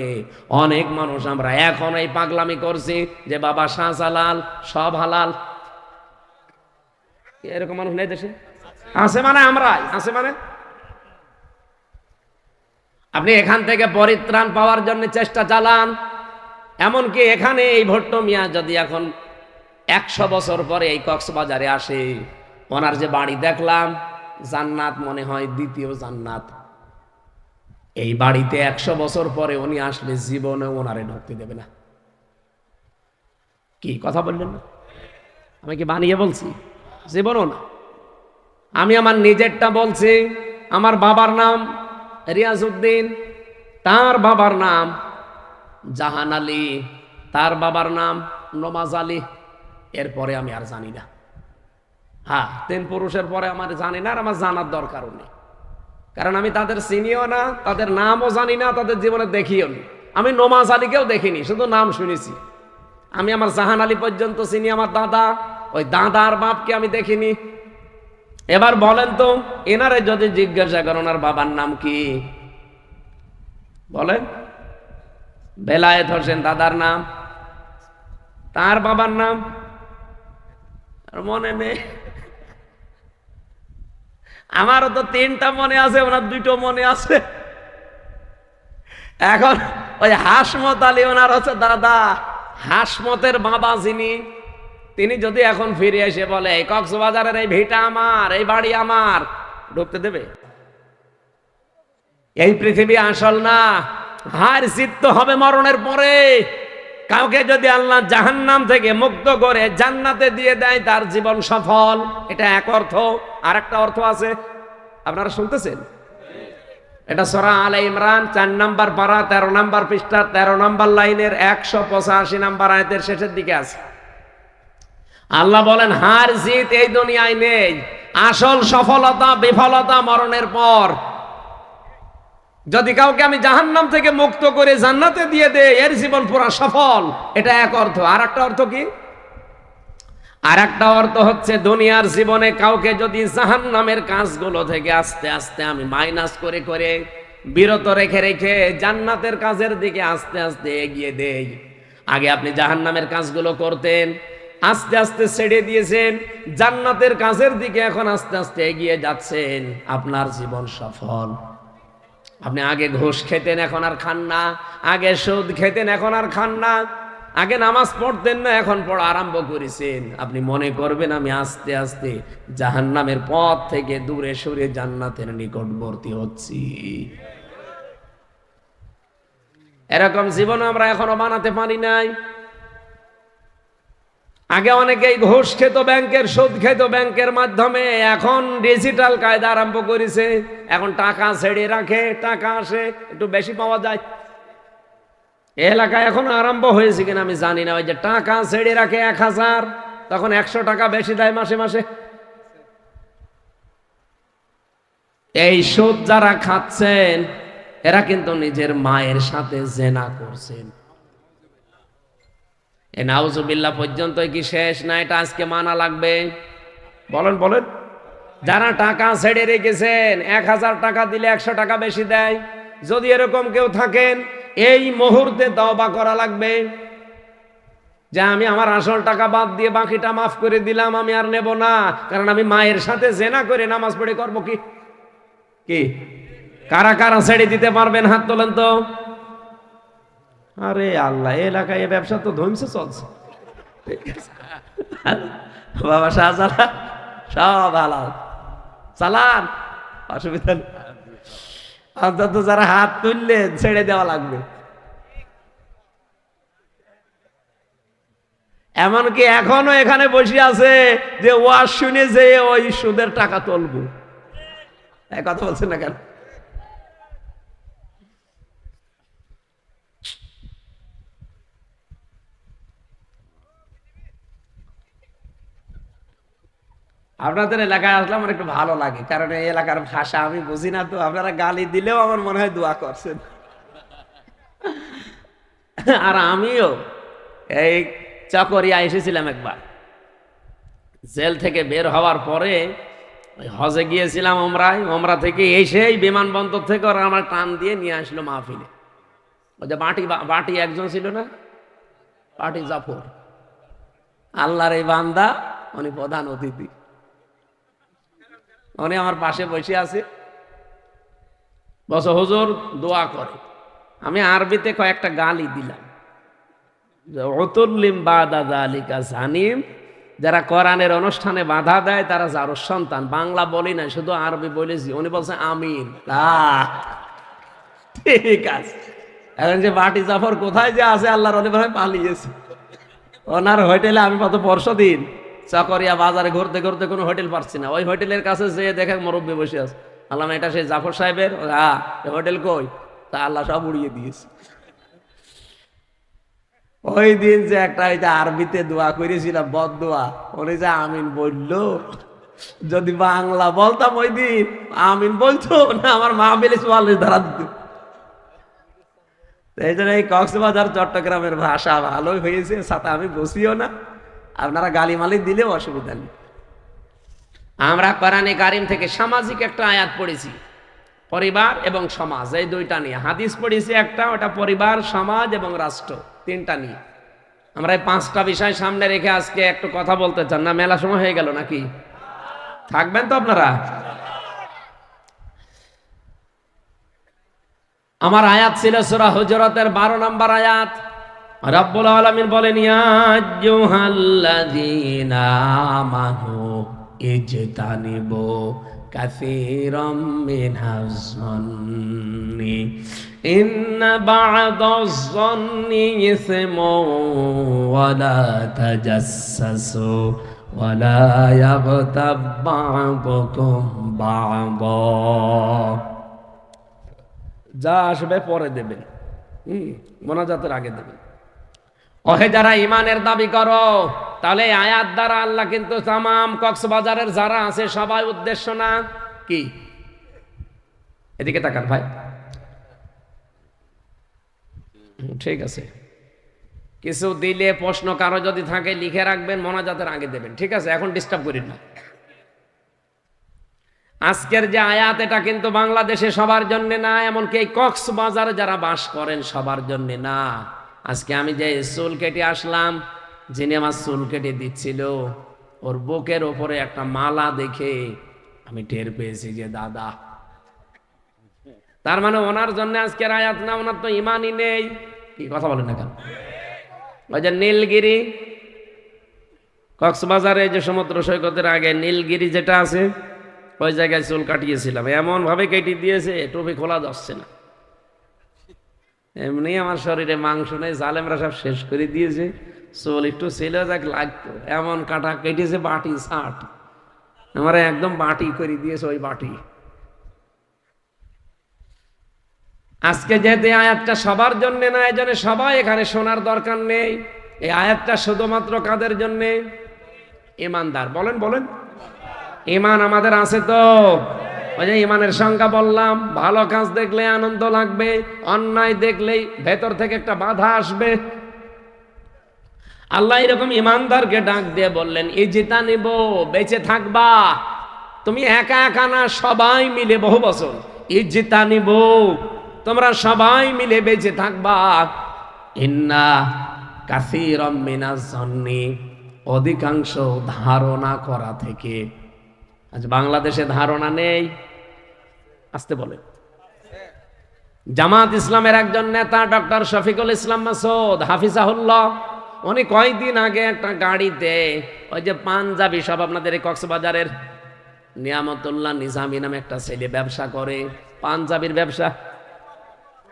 অনেক মানুষ আমরা এখন এই পাগলামি করছি যে বাবা শাহজালাল সব হালাল। এরকম মানুষ নেই দেশে? আছে মানে আমরাই, আছে মানে। আপনি এখান থেকে পরিত্রাণ পাওয়ার জন্য চেষ্টা চালান। এমনকি এখানে এই ভট্ট মিয়া যদি এখন 100 বছর পরে এই কক্সবাজারে আসে, ওনার যে বাড়ি দেখলাম, জান্নাত মনে হয়, দ্বিতীয় জান্নাত। এই বাড়িতে 100 বছর পরে উনি আসলে জীবনে ওনারে ঢুকতে দেবে না। কি কথা বললেন না? আমি কি বানিয়ে বলছি? জীবনও না। আমি আমার নিজেরটা বলছি। আমার বাবার নাম রিয়াজউদ্দিন, তার বাবার নাম জাহান আলী, তার বাবার নাম নমাজ আলী। এরপরে আমি আর জানি না। হ্যাঁ, 3 পুরুষের পরে আমার জানি না, আর আমার জানার দরকারও নেই। কারণ আমি তাদের চিনিও না, তাদের নামও জানি না, তাদের জীবনে দেখিও নি। আমি নমাজ আলীকেও দেখিনি, শুধু নাম শুনেছি। আমি আমার জাহান আলী পর্যন্ত চিনি, আমার দাদা, ওই দাদার বাপকে আমি দেখিনি। এবার বলেন তো, এনারে যদি জিজ্ঞাসা করেন ওনার বাবার নাম কি, বলেন। বেলায়েত হোসেন দাদার নাম, তার বাবার নাম আর মনে নেই। আমারও তো 3টা মনে আছে, ওনার 2টো মনে আছে। এখন ওই হাসমত আলী ওনার হচ্ছে দাদা, হাসমতের বাবা যিনি, তিনি যদি এখন ফিরে এসে বলে এই কক্সবাজারের এই ভিটা আমার, এই বাড়ি আমার, ঢুকতে দেবে? এই পৃথিবী আসল না, হার জিততে হবে মরণের পরে। কাউকে যদি আল্লাহ জাহান্নাম থেকে মুক্ত করে জান্নাতে দিয়ে দেয় তার জীবন সফল, এটা এক অর্থ। আর একটা অর্থ আছে, আপনারা শুনতেছেন? এটা সূরা আলে ইমরান 4 নম্বর পারা 13 নম্বর পৃষ্ঠা 13 নম্বর লাইনের 185 নম্বর আয়াতের শেষের দিকে আছে। আল্লাহ বলেন হার জিত এই দুনিয়ায় নেই, আসল সফলতা বিফলতা মরণের পর। যদি কাউকে আমি জাহান্নাম থেকে মুক্ত করে জান্নাতে দিয়ে দেই, এর জীবন পুরা সফল, এটা এক অর্থ। আর একটা অর্থ কি? আর একটা অর্থ হচ্ছে দুনিয়ার জীবনে কাউকে যদি জাহান্নামের কাজগুলো থেকে আস্তে আস্তে আমি মাইনাস করে করে বিরত রেখে রেখে জান্নাতের কাজের দিকে আস্তে আস্তে এগিয়ে দেই। আগে আপনি জাহান্নামের কাজগুলো করতেন, আস্তে আস্তে ছেড়ে দিয়েছেন, জান্নাতের কাজের দিকে এখন আস্তে আস্তে এগিয়ে যাচ্ছেন, আপনার জীবন সফল। আপনি আগে ঘুষ খেতেন, এখন আর খান না। আগে সুদ খেতেন, এখন আর খান না। আগে নামাজ পড়তেন না, এখন পড়া আরম্ভ করেছেন। আপনি মনে করবেন আমি আস্তে আস্তে জাহান্নামের পথ থেকে দূরে সরে জান্নাতের নিকটবর্তী হচ্ছি। এরকম জীবন আমরা এখনো বানাতে পারি নাই। আগে অনেকেই ঘুষ খেত ব্যাংকের, সুদ খেত ব্যাংকের মাধ্যমে, এখন ডিজিটাল কায়দা আরম্ভ করেছে। এখন টাকা ছেড়ে রাখে, টাকা আসে, একটু বেশি পাওয়া যায়। এলাকায় এখন আরম্ভ হয়েছে কিনা আমি জানি না, ওই যে টাকা ছেড়ে রাখে 1000, তখন 100 টাকা বেশি দেয় মাসে মাসে। এই সুদ যারা খাচ্ছেন এরা কিন্তু নিজের মায়ের সাথে জেনা করছেন। এ নাউজুবিল্লাহ পর্যন্ত কি শেষ না? এটা আজকে মানা লাগবে। বলেন বলেন। যারা টাকা ছেড়ে রেখেছেন, 1000 টাকা দিলে 100 টাকা বেশি দেয়। যদি এরকম কেউ থাকেন, এই মুহূর্তে তওবা করা লাগবে যে আমি আমার আসল টাকা বাদ দিয়ে বাকিটা মাফ করে দিলাম, আমি আর নেব না। কারণ আমি মায়ের সাথে জেনা করে নামাজ পড়ে করবো কি? কি কারা কারা ছেড়ে দিতে পারবেন? হাত তোলেন তো। আরে আল্লাহ, এলাকায় এ ব্যবসা তো ধমসে চলছে। বাবা শাহজালাল সব হালাল চালান, অসুবিধা নেই। অন্তত যারা হাত তুললেন ছেড়ে দেওয়া লাগবে। এমনকি এখনো এখানে বসে আছে যে ওয়াজ শুনে যে ওই সুদের টাকা তুলবো। কথা বলছেন না কেন? আপনাদের এলাকায় আসলে আমার একটু ভালো লাগে, কারণ এই এলাকার ভাষা আমি বুঝি না, তো আপনারা গালি দিলেও আমার মনে হয় দোয়া করছেন। আর আমিও এই চকরিয়া এসেছিলাম একবার, জেল থেকে বের হওয়ার পরে হজে গিয়েছিলাম ওমরায়। ওমরা থেকে এসেই বিমানবন্দর থেকে ওরা আমার টান দিয়ে নিয়ে আসলো মাহফিলে। ওই যে বাটি একজন ছিল না, বাটি জাফর, আল্লাহর এই বান্দা, উনি প্রধান অতিথি। উনি আমার পাশে বসে আছে, বস হুজুর দোয়া করে। আমি আরবিতে কয়েকটা গালি দিলাম, উতুল্লিম বাদা যালিকা জানিম, যারা কোরআনের অনুষ্ঠানে বাধা দেয় তারা যারো সন্তান। বাংলা বলি না, শুধু আরবি বলেছি। উনি বলছে আমিন। ঠিক আছে। এখন যে বাটি জাফর কোথায় যে আছে, আল্লাহর ওলি ভাই পালিয়েছে। ওনার হোটেলে আমি কত পরশু দিন চকরিয়া বাজারে ঘুরতে ঘুরতে কোনো হোটেল পাচ্ছি না। ওই হোটেলের কাছে যে দেখে মুরব্বী বসে আছে, আল্লাহ এটা সেই জাফর সাহেবের। হ্যাঁ, হোটেল কই? তা আল্লাহ সব উড়িয়ে দিয়েছে। ওই দিন যে একটা আরবিতে দোয়া করেছিলাম, বদ দোয়া, উনি যে আমিন বললো, যদি বাংলা বলতাম ওই দিন আমিন বলতো না, আমার মা বেলে চুয়াল্লিশ ধারা দিত। এই জন্য এই কক্সবাজার চট্টগ্রামের ভাষা ভালোই হয়েছে, সাথে আমি বসিও না, আপনারা গালি মালি দিলেও অসুবিধা নেই। আমরা কোরআনে কারিম থেকে সামাজিক একটা আয়াত পড়েছি, পরিবার এবং সমাজ, এই দুইটা নিয়ে। হাদিস পড়েছি একটা, ওটা পরিবার, সমাজ এবং রাষ্ট্র, তিনটা নিয়ে। আমরা এই পাঁচটা বিষয় সামনে রেখে আজকে একটু কথা বলতে চান। না মেলা সময় হয়ে গেল নাকি? থাকবেন তো আপনারা? আমার আয়াত ছিল সূরা হুজুরাতের 12 নম্বর আয়াত। রব্বুল আলামিন বলেন, ইয়া আইয়ুহাল্লাযীনা আমানু ইজতানিবু কাসীরাম মিনাজ যন্নি ইন্না বা'দাজ-যন্নি ইসমুন ওয়া লা তাজাসসাসু ওয়া লা ইয়াগতাব বা'দুকুম বা'দা। যা আসবে পরে দেবেন, মোনাজাতের আগে দেবেন। ওহে যারা ইমানের দাবি করো, তাহলে এই আয়াত দ্বারা আল্লাহ কিন্তু তামাম কক্সবাজারের যারা আছে সবাই উদ্দেশ্য না কি? এদিকে তাকান ভাই, ঠিক আছে। কিছু দিলে প্রশ্ন কারো যদি থাকে লিখে রাখবেন, মোনাজাতের আগে দেবেন, ঠিক আছে? এখন ডিস্টার্ব করেন না। আজকের যে আয়াত, এটা কিন্তু বাংলাদেশে সবার জন্য না, এমনকি এই কক্সবাজারে যারা বাস করেন সবার জন্য না। আজকে আমি যে চুল কেটে আসলাম, যিনি আমার চুল কেটে দিচ্ছিল, ওর বুকের ওপরে একটা মালা দেখে আমি টের পেয়েছি যে দাদা। তার মানে ওনার জন্য আজকের আয়াত না, ওনার তো ইমানই নেই। কি কথা বলেন না কেন? ওই যে নীলগিরি, কক্সবাজারে যে সমুদ্র সৈকতের আগে নীলগিরি যেটা আছে, ওই জায়গায় চুল কাটিয়েছিলাম। এমন ভাবে কেটে দিয়েছে টুপি খোলা যাচ্ছে না। এমনি আমার শরীরে মাংস নেই, জালেমরা সব শেষ করে দিয়েছে। চুল একটু ছিল যাক লাগতো, এমন কাটা কেটেছে বাটি ষাট, আমার একদম বাটি করে দিয়েছে ওই বাটি। আজকে যেহেতু আয়াতটা সবার জন্য না, এই জন্য সবাই এখানে শোনার দরকার নেই। এই আয়াতটা শুধুমাত্র কাদের জন্যে? ইমানদার। বলেন বলেন, ইমান আমাদের আছে তো? ওই যে ইমানের সংজ্ঞা বললাম, ভালো কাজ দেখলে আনন্দ লাগবে, অন্যায় দেখলেই ভেতর থেকে একটা বাধা আসবে। আল্লাহ এরকম ইমানদারকে ডাক দিয়ে বললেন, ইজতানিব, বেঁচে থাকবা। তুমি একা একা না, সবাই মিলে, বহু বছর। ইজতানিব, তোমরা সবাই মিলে বেঁচে থাকবা। ইন্না কাসীরাম মিনাজ যন্নি, অধিকাংশ ধারণা করা থেকে। আজ বাংলাদেশে ধারণা নেই, আসতে বলে। জামাত ইসলামের একজন নেতা ডক্টর শফিকুল ইসলাম মাসুদ হাফিজাহুল্লাহ, উনি কয়েকদিন আগে একটা গাড়িতে ওই যে পাঞ্জাবি সব, আপনাদের এই কক্সবাজারের নিয়ামতুল্লাহ নিজামী নামে একটা ছেলে ব্যবসা করে, পাঞ্জাবির ব্যবসা।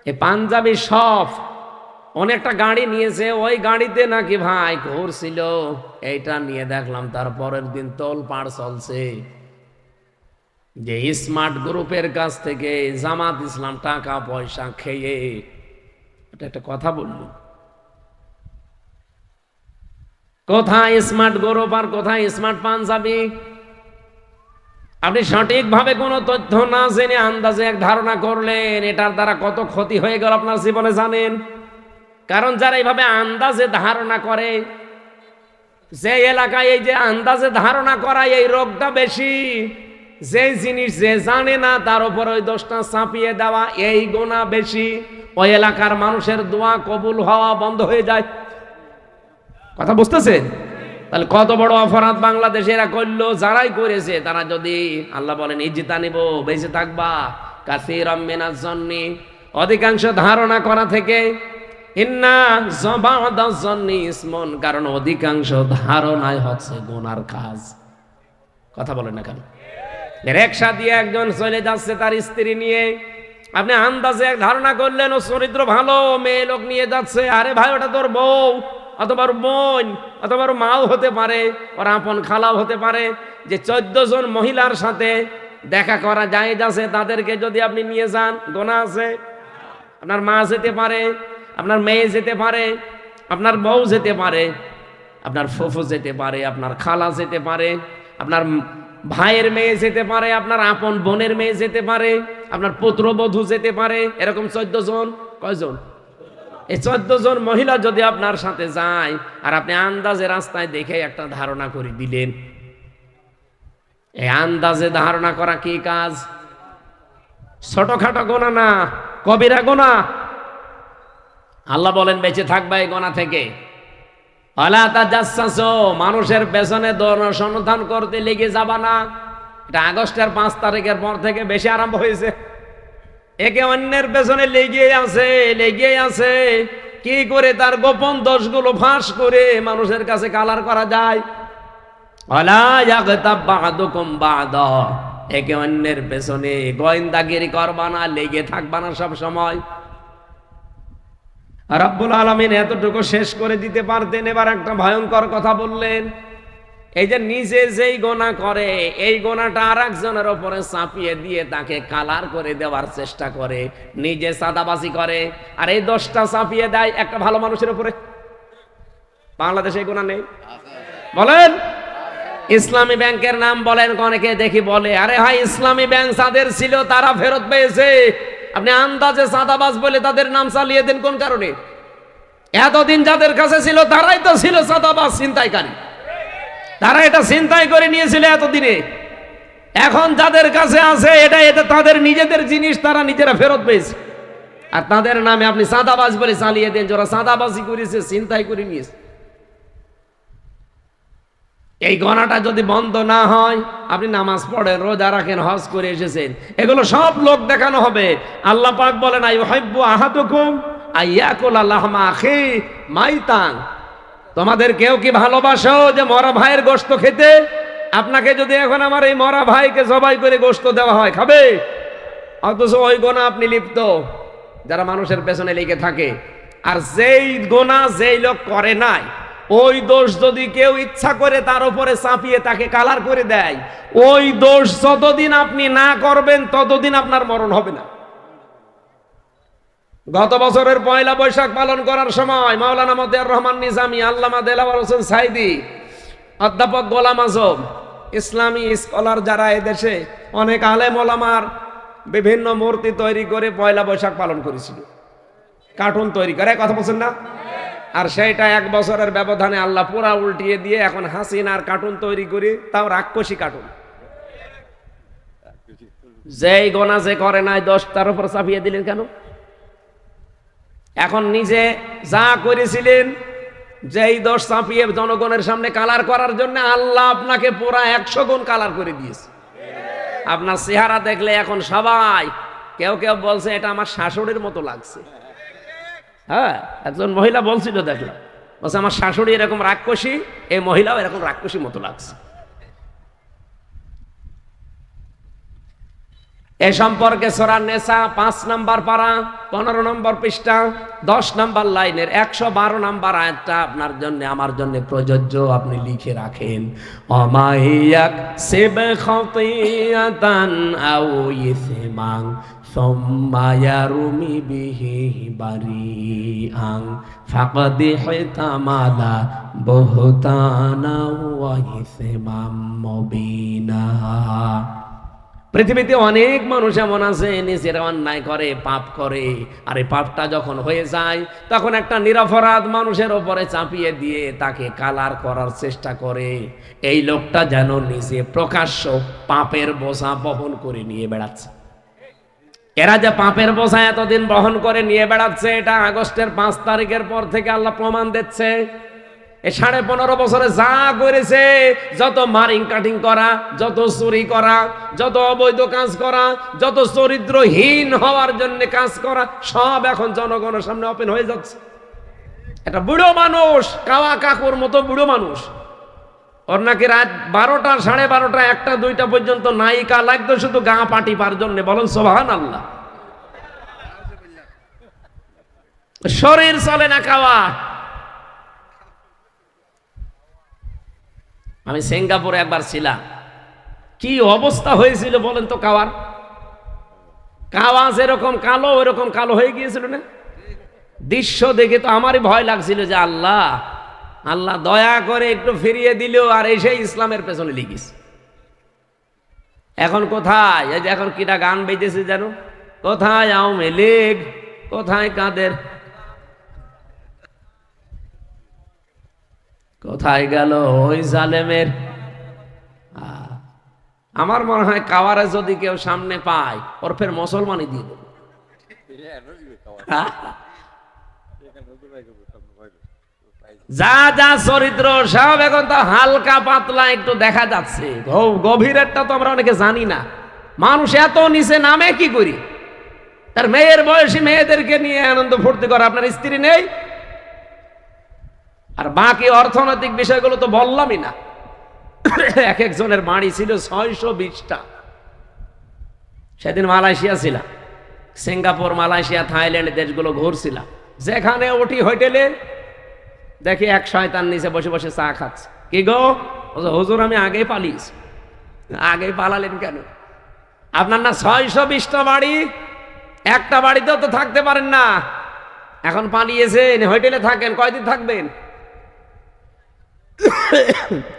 এই পাঞ্জাবি সব অনেকটা গাড়ি নিয়েছে, ওই গাড়িতে নাকি ভাই ঘুরছিল। এইটা নিয়ে দেখলাম তারপরের দিন তোলপাড় চলছে যে স্মার্ট গ্রুপের কাছ থেকে জামাত ইসলাম টাকা পয়সা খেয়ে। এটা একটা কথা বললো, কোথায় স্মার্ট গ্রুপ আর কোথায় স্মার্ট পাঞ্জাবি? আপনি সঠিকভাবে কোনো তথ্য না জেনে আন্দাজে এক ধারণা করলেন, এটার দ্বারা কত ক্ষতি হয়ে গেল আপনার জীবনে জানেন? কারণ যারা এইভাবে আন্দাজে ধারণা করে, যে এলাকায় এই যে আন্দাজে ধারণা করা, এই রোগটা বেশি। যে জিনিস যে জানে না তার উপর ওই দোষটা চাপিয়ে দেওয়া, এই গুনাহ বেশি। ওই এলাকার মানুষের দোয়া কবুল হওয়া বন্ধ হয়ে যায়। কথা বুঝতেছেন? তাহলে কত বড় অপরাধ বাংলাদেশে এরা করলো। যারাই করেছে তারা যদি, আল্লাহ বলেন ইজতানিব, বেঁচে থাকবা, কাসীরাম মিনাজ যন্নি, অধিকাংশ ধারণা করা থেকে। ইন্না বা'দাজ যন্নি ইসমুন, কারণ অধিকাংশ ধারণাই হচ্ছে গুনার কাজ। কথা বলেন না কেন? রিকশা দিয়ে একজন চলে যাচ্ছে তার স্ত্রী নিয়ে, আপনি আন্দাজে এক ধারণা করলেন ও চরিত্র ভালো, মেয়ে লোক নিয়ে যাচ্ছে। আরে ভাই, ওটা তোর বউ অথবা বোন অথবা মাও হতে পারে, ওর আপন খালাও হতে পারে। যে 14 জন মহিলার সাথে দেখা করা যায় যাচ্ছে, তাদেরকে যদি আপনি নিয়ে যান, গুনাহ আছে। আপনার মা যেতে পারে, আপনার মেয়ে যেতে পারে, আপনার বউ যেতে পারে, আপনার ফুফু যেতে পারে, আপনার খালা যেতে পারে, আপনার ভাইয়ের মেয়ে যেতে পারে, আপনার আপন বোনের মেয়ে যেতে পারে, আপনার পুত্রবধূ যেতে পারে। এরকম 14 জন। কয়জন? এই 14 জন মহিলা যদি আপনার সাথে যায়, আর আপনি আন্দাজে রাস্তায় দেখে একটা ধারণা করে দিলেন, এই আন্দাজে ধারণা করা কি কাজ? ছোটখাটো গোনা না, কবিরা গোনা। আল্লাহ বলেন বেঁচে থাকবা এই গোনা থেকে। আলা তাজাসসাসু, মানুষের পেছনে অনুসন্ধান করতে লেগে যাবা না। এটা আগস্টের 5 তারিখের পর থেকে বেশি আরম্ভ হয়েছে। একে অন্যের পেছনে লেগে আছে কি করে তার গোপন দোষগুলো ফাঁস করে মানুষের কাছে কালার করা যায়। ওয়ালা ইয়াগতাব বা'দুকুম বা'দা, একে অন্যের পেছনে গোয়েন্দাগিরি করবা না, লেগে থাকবা না সব সময়। রব্বুল আলামিন এতটুকু শেষ করে দিতে পারতেন, এবার একটা ভয়ঙ্কর কথা বললেন। এই যে নিজে যেই গোনা করে, এই গোনাটা আর একজনের ওপরে চাপিয়ে দিয়ে তাকে কালার করে দেওয়ার চেষ্টা করে, নিজে সাদাবাজি করে, আর এই দোষটা চাপিয়ে দেয় একটা ভালো মানুষের উপরে। বাংলাদেশে এই গোনা নেই? বলেন। ইসলামী ব্যাংকের নাম বলেন, অনেকে দেখি বলে আরে ভাই ইসলামী ব্যাংক যাদের ছিল তারা ফেরত পেয়েছে, আপনি আন্দাজে সাদাবাজ বলে তাদের নাম চালিয়ে দেন কোন কারণে? এতদিন যাদের কাছে ছিল তারাই তো ছিল সাদাবাজ, ছিনতাইকারী। তারা এটা ছিনতাই করে নিয়েছিল এতদিনে। এখন যাদের কাছে আছে এটা তাদের নিজেদের জিনিস, তারা নিজেরা ফেরত পেয়েছে, আর তাদের নামে আপনি সাদাবাজ বলে চালিয়ে দেন। যারা সাদাবাজি করেছে, ছিনতাই করে নিয়েছে। এই গণাটা যদি বন্ধ না হয়, আপনি নামাজ পড়েন, রোজা রাখেন, হজ করে এসেছেন, এগুলো সব লোক দেখানো হবে। আল্লাহ পাক বলেন আইয়ুহিব্বু আহাদুকুম আইয়াকুলা লাহমা আখি মাইতান, তোমাদের কেউ কি ভালোবাসো যে মরা ভাইয়ের গোশত খেতে? আপনাকে যদি এখন আমার এই মরা ভাইকে জবাই করে গোশত দেওয়া হয়, খাবে? অথচ ওই গোনা আপনি লিপ্ত, যারা মানুষের পেছনে লেগে থাকে। আর যেই গোনা যেই লোক করে নাই, ওই দোষ যদি কেউ ইচ্ছা করে তার উপরে চাপিয়ে তাকে কালার করে দেয়, ওই দোষ যতদিন আপনি না করবেন ততদিন আপনার মরণ হবে না। গত বছরের পয়লা বৈশাখ পালন করার সময় মাওলানা মতিয়ার রহমান নিজামী, আল্লামা দেলাওয়ার হোসেন সাইদি, অধ্যাপক গোলাম আজম, ইসলামী স্কলার যারা এদেশে অনেক আলেম ওলামার বিভিন্ন মূর্তি তৈরি করে পয়লা বৈশাখ পালন করেছিল, কার্টুন তৈরি করে, কথা বলছেন না? আর সেইটা 1 বছরের ব্যবধানে আল্লাহ পুরা উল্টিয়ে দিয়ে এখন হাসিনার কার্টুন তৈরি করে, তাও রাক্ষসী কার্টুন। যেই গোনা যে করে নাই দোষ তার উপর চাপিয়ে দিলেন কেন? এখন নিজে যা করেছিলেন, যেই দোষ চাপিয়ে জনগণের সামনে কালার করার জন্য আল্লাহ আপনাকে পুরা 100 গুণ কালার করে দিয়েছে। আপনার চেহারা দেখলে এখন সবাই, কেউ কেউ বলছে এটা আমার শাশুড়ির মতো লাগছে। হ্যাঁ, একজন মহিলা বলছিল, দেখলাম, বলছে আমার শাশুড়ি এরকম রাক্ষসী, এই মহিলাও এরকম রাক্ষসী মতো লাগছে। এ সম্পর্কে সূরা নেসা 5 নম্বর পারা 15 নম্বর পৃষ্ঠা 10 নম্বর লাইনের 112 নম্বর আয়াতটা আপনার জন্য আমার জন্য প্রযোজ্য, আপনি লিখে রাখেন। অমাইয়াক সিব খাতিয়াতান আও ইসমান সুম্মা ইয়ারমি বিহি বারিআন ফাকাদ হিতামালা বুহতানা ওয়া ইসমান মুবিনা। পৃথিবীতে অনেক মানুষ এমন আছে নিজেরা অন্যায় করে, পাপ করে, আর এই পাপটা যখন হয়ে যায় তখন একটা নিরপরাধ মানুষের ওপরে চাপিয়ে দিয়ে তাকে কালার করার চেষ্টা করে। এই লোকটা যেন নিজে প্রকাশ্য পাপের বোঝা বহন করে নিয়ে বেড়াচ্ছে। এরা যে পাপের বোঝা এতদিন বহন করে নিয়ে বেড়াচ্ছে, এটা আগস্টের 5 তারিখের পর থেকে আল্লাহ প্রমাণ দিচ্ছে। এই 15.5 বছরে যা করেছে, যত মারিং কাটিং করা, যত চুরি করা, যত অবৈধ কাজ করা, যত চরিত্রহীন হওয়ার জন্য কাজ করা, সব এখন জনগণের সামনে ওপেন হয়ে যাচ্ছে। একটা বুড়ো মানুষ, কাওয়া কাকুর মতো বুড়ো মানুষ, ওর নাকি রাত 12টা, 12:30, 1টা, 2টা পর্যন্ত নায়িকা লাগতো শুধু গা পাটি পার জন্য। বলেন সুবহানাল্লাহ। শরীর চলে না কাওয়া। আমি সিঙ্গাপুরে একবার ছিলাম, কি অবস্থা হয়েছিল বলেন তো। কাওয়া যেরকম কালো ওইরকম কালো হয়ে গিয়েছিল না? দৃশ্য দেখে তো আমারই ভয় লাগছিল যে আল্লাহ আল্লাহ দয়া করে একটু ফিরিয়ে দিল, আর এসে ইসলামের পেছনে লিখিস। এখন কোথায়, এই যে এখন কিটা গান বেজেছে জানো, কোথায় আওয়ামী লীগ, কোথায় কাদের, কোথায় গেল ওই জালেমের। আমার মনে হয় কাওয়ারে যদি কেউ সামনে পায় ওর ফের মুসলমানই দিয়ে দেবে। যা যা চরিত্র সব এখন তো হালকা পাতলা একটু দেখা যাচ্ছে, গভীরেরটা তো আমরা অনেকে জানি না। মানুষ এত নিচে নামে কি করি? তার মেয়ের বয়সী মেয়েদেরকে নিয়ে আনন্দ ফুর্তি করে, আপনার স্ত্রী নেই। আর বাকি অর্থনৈতিক বিষয়গুলো তো বললামই না। এক একজনের বাড়ি ছিল 620টা। সেদিন মালয়েশিয়া ছিলাম, সিঙ্গাপুর, মালয়েশিয়া, থাইল্যান্ড দেশগুলো ঘুরছিলাম। যেখানে উঠি হোটেলে দেখি এক শয়তান নিচে বসে বসে চা খাচ্ছে। কি গো হুজুর, আমি আগেই পালিয়েছি। আগেই পালালেন কেন? আপনার না 620টা বাড়ি, একটা বাড়িতেও তো থাকতে পারেন না, এখন পালিয়েছেন, হোটেলে থাকেন। কয়দিন থাকবেন?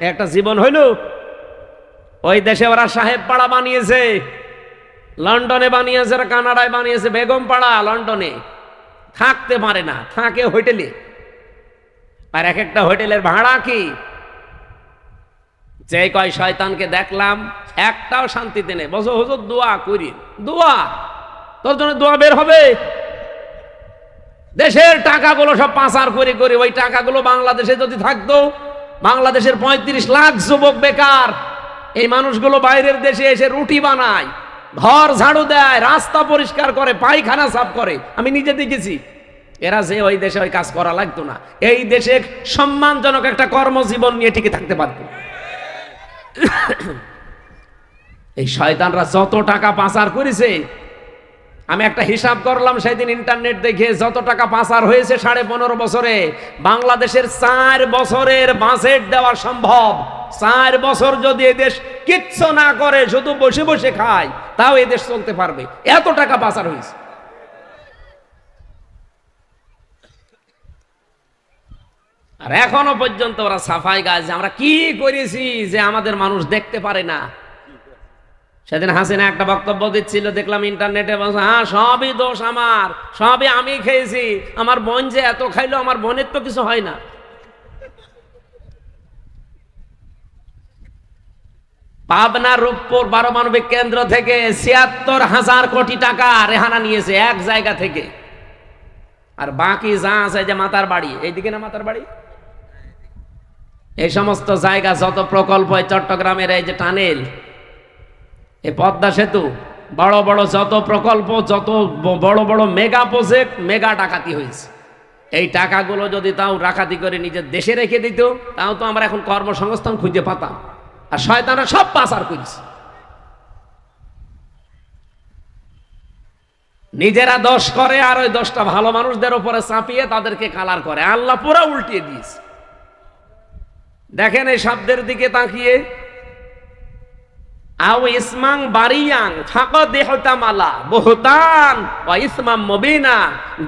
একটা জীবন হইল। ওই দেশে ওরা সাহেব পাড়া বানিয়েছে, লন্ডনে বানিয়েছে, কানাডায় বানিয়েছে, বেগম পাড়া লন্ডনে। থাকতে পারে না, থাকে হোটেলে। আর এক একটা হোটেলের ভাড়া কি! যে কয় শয়তানকে দেখলাম একটাও শান্তিতে নেই। বলছো হুজুর দোয়া করি। দোয়া? তোর জন্য দোয়া বের হবে? দেশের টাকাগুলো সব পাচার করে করে, ওই টাকাগুলো বাংলাদেশে যদি থাকতো, বাংলাদেশের 35 লাখ যুবক বেকার। এই মানুষগুলো বাইরের দেশে এসে রুটি বানায়, ঘর ঝাড়ু দেয়, রাস্তা পরিষ্কার করে, পায়খানা সাফ করে। আমি নিজে দেখেছি। এরা যে ওই দেশে ওই কাজ করা লাগতো না, এই দেশে সম্মানজনক একটা কর্মজীবন নিয়ে টিকে থাকতে পারত। এই শয়তানরা যত টাকা পাচার করেছে, আমি একটা হিসাব করলাম সেদিন ইন্টারনেট দেখে, যত টাকা পাচার হয়েছে 15.5 বছরে, বাংলাদেশের 4 বছরের বাজেট দেওয়া সম্ভব। 4 বছর যদি এদেশ কিচ্ছু না করে, শুধু বসে বসে খায়, তাও এদেশ চলতে পারবে। এত টাকা পাচার হয়েছে। আর এখনো পর্যন্ত ওরা সাফাই গাছ, আমরা কি করেছি যে আমাদের মানুষ দেখতে পারে না। সেদিন হাসিনা একটা বক্তব্য দিচ্ছিল, দেখলাম ইন্টারনেটে, বলছে হ্যাঁ সবই দোষ আমার, সবই আমি খেয়েছি, আমার বোন যে এত খাইলো, আমার বোনের তো কিছু হয় না। পাবনা রূপপুর পারমাণবিক কেন্দ্র থেকে ৭৬,০০০ কোটি টাকা রেহানা নিয়েছে এক জায়গা থেকে। আর বাকি যা আছে, যে মাতার বাড়ি, এইদিকে না মাতার বাড়ি, এই সমস্ত জায়গা যত প্রকল্প, চট্টগ্রামের এই যে টানেল, এই পদ্মা সেতু, বড় বড় যত প্রকল্প, যত বড় বড় মেগা প্রজেক্ট, মেগা ডাকাতি হয়েছে। এই টাকাগুলো যদি তাও ডাকাতি করে নিজের দেশে রেখে দিত, তাও তো আমরা এখন কর্মসংস্থান খুঁজে পাতাম। আর শয়তানরা সব পাচার করেছে। নিজেরা দোষ করে, আর ওই দোষটা ভালো মানুষদের উপরে চাপিয়ে তাদেরকে কালার করে। আল্লাহ পুরো উল্টিয়ে দিয়েছে। দেখেন এই শব্দের দিকে তাকিয়ে, আও ইসমাং বারিয়াং ফাকাদ ইহতামালা বুহতান ওয়া ইসমাম মুবিনা।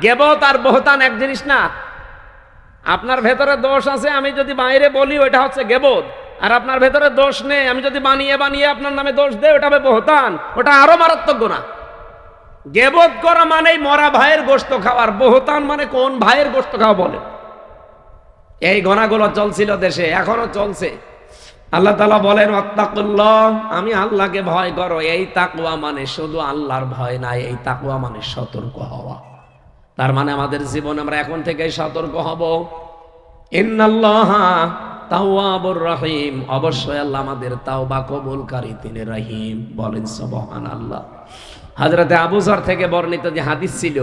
গীবত আর বুহতান এক জিনিস না। আপনার ভেতরে দোষ আছে, আমি যদি বাইরে বলি ওটা হচ্ছে গীবত। আর আপনার ভেতরে দোষ নেই, আমি যদি বানিয়ে বানিয়ে আপনার নামে দোষ দেই, ওটা হবে বুহতান। ওটা আরো মারাত্মক গুনাহ। গীবত করা মানেই মরা ভাইয়ের গোশত খাওয়ার, বুহতান মানে কোন ভাইয়ের গোশত খাওয়া বলে। এই গুনাহগুলো চলছিল দেশে, এখনো চলছে। আল্লাহ তাআলা বলেন ওয়াত্তাকুল্লাহ, আমি আল্লাহকে ভয় করো। এই তাকওয়া মানে শুধু আল্লাহর ভয় নাই, এই তাকওয়া মানে সতর্ক হওয়া। তার মানে আমাদের জীবন আমরা এখন থেকেই সতর্ক হব। ইন্নাল্লাহা তাওয়াবুর রহিম, অবশ্যই আল্লাহ আমাদের তাওবা কবুলকারী, তিনি রহিম। বলেন সুবহানাল্লাহ। হযরতে আবু যর থেকে বর্ণিত যে হাদিস ছিল,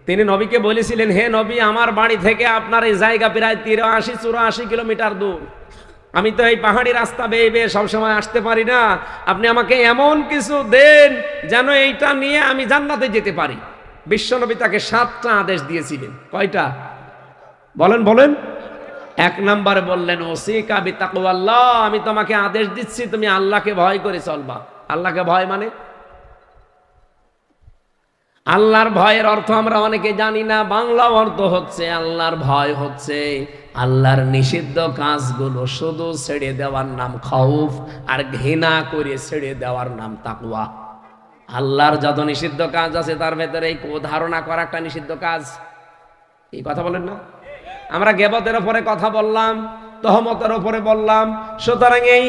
তিনি নবীকে বলেছিলেন, হে নবী, আমার বাড়ি থেকে আপনার এই জায়গা প্রায় 83-84 কিলোমিটার দূর। আমি তো এই পাহাড়ি রাস্তা বেয়ে বেয়ে সবসময় আসতে পারি না। আপনি আমাকে এমন কিছু দেন যেন এইটা নিয়ে আমি জান্নাতে যেতে পারি। বিশ্বনবী তাকে 7টা আদেশ দিয়েছিলেন। কয়টা বলেন বলেন? 1 নম্বরে বললেন ওসিকা বিতাকওয়াল্লাহ, আমি তোমাকে আদেশ দিচ্ছি তুমি আল্লাহকে ভয় করে চলবা। আল্লাহকে ভয় মানে, আল্লাহর ভয়ের অর্থ আমরা অনেকে জানি না। বাংলা অর্থ হচ্ছে, আল্লাহর ভয় হচ্ছে আল্লাহর নিষিদ্ধ কাজগুলো শুধু ছেড়ে দেওয়ার নাম খাউফ, আর ঘৃণা করে ছেড়ে দেওয়ার নাম তাকওয়া। আল্লাহর যত নিষিদ্ধ কাজ আছে তার ভেতরে এই ধারণা করা একটা নিষিদ্ধ কাজ। এই কথা বলেন না? আমরা গীবতের উপরে কথা বললাম, তহমতের উপরে বললাম। সুতরাং এই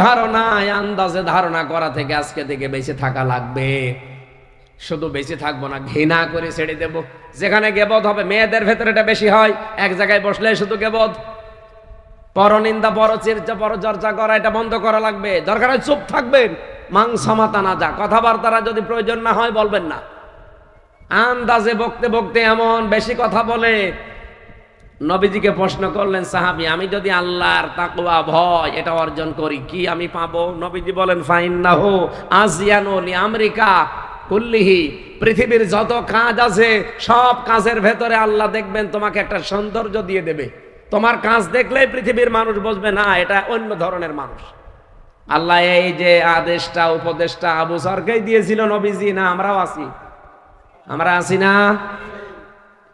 ধারণায় আন্দাজে ধারণা করা থেকে আজকে থেকে বেঁচে থাকা লাগবে। শুধু বেঁচে থাকবো না, ঘৃণা করে ছেড়ে দেব। যেখানে গেবদ হবে, মেয়েদের ভেতরে এটা বেশি হয়, এক জায়গায় বসলে শুধু গেবদ, পরনিন্দা, পরচর্চা করা, এটা বন্ধ করা লাগবে। দরকার হয় চুপ থাকবেন, মাংসমাতা না যা, কথাবার্তারা যদি প্রয়োজন না হয় বলবেন না। আন্দাজে বকতে বকতে এমন বেশি কথা বলে। নবীজিকে প্রশ্ন করলেন সাহাবী, আমি যদি আল্লাহর তাকওয়া ভয় এটা অর্জন করি কি আমি পাবো? নবীজি বলেন ফাইন্নাহু আজিয়ানু লিআমরিকা কুল্লিহি, পৃথিবীর যত কাজ আছে সব কাজের ভেতরে আল্লাহ দেখবেন তোমাকে একটা সৌন্দর্য দিয়ে দেবে। তোমার কাজ দেখলেই পৃথিবীর মানুষ বুঝবে না এটা অন্য ধরনের মানুষ। আল্লাহ এই যে আদেশটা, উপদেশটা আবু যরকেই দিয়েছিল নবীজি, না আমরাও আছি? আমরা আছি না?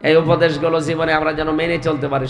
এই উপদেশগুলো জীবনে আমরা যেন মেনে চলতে পারি।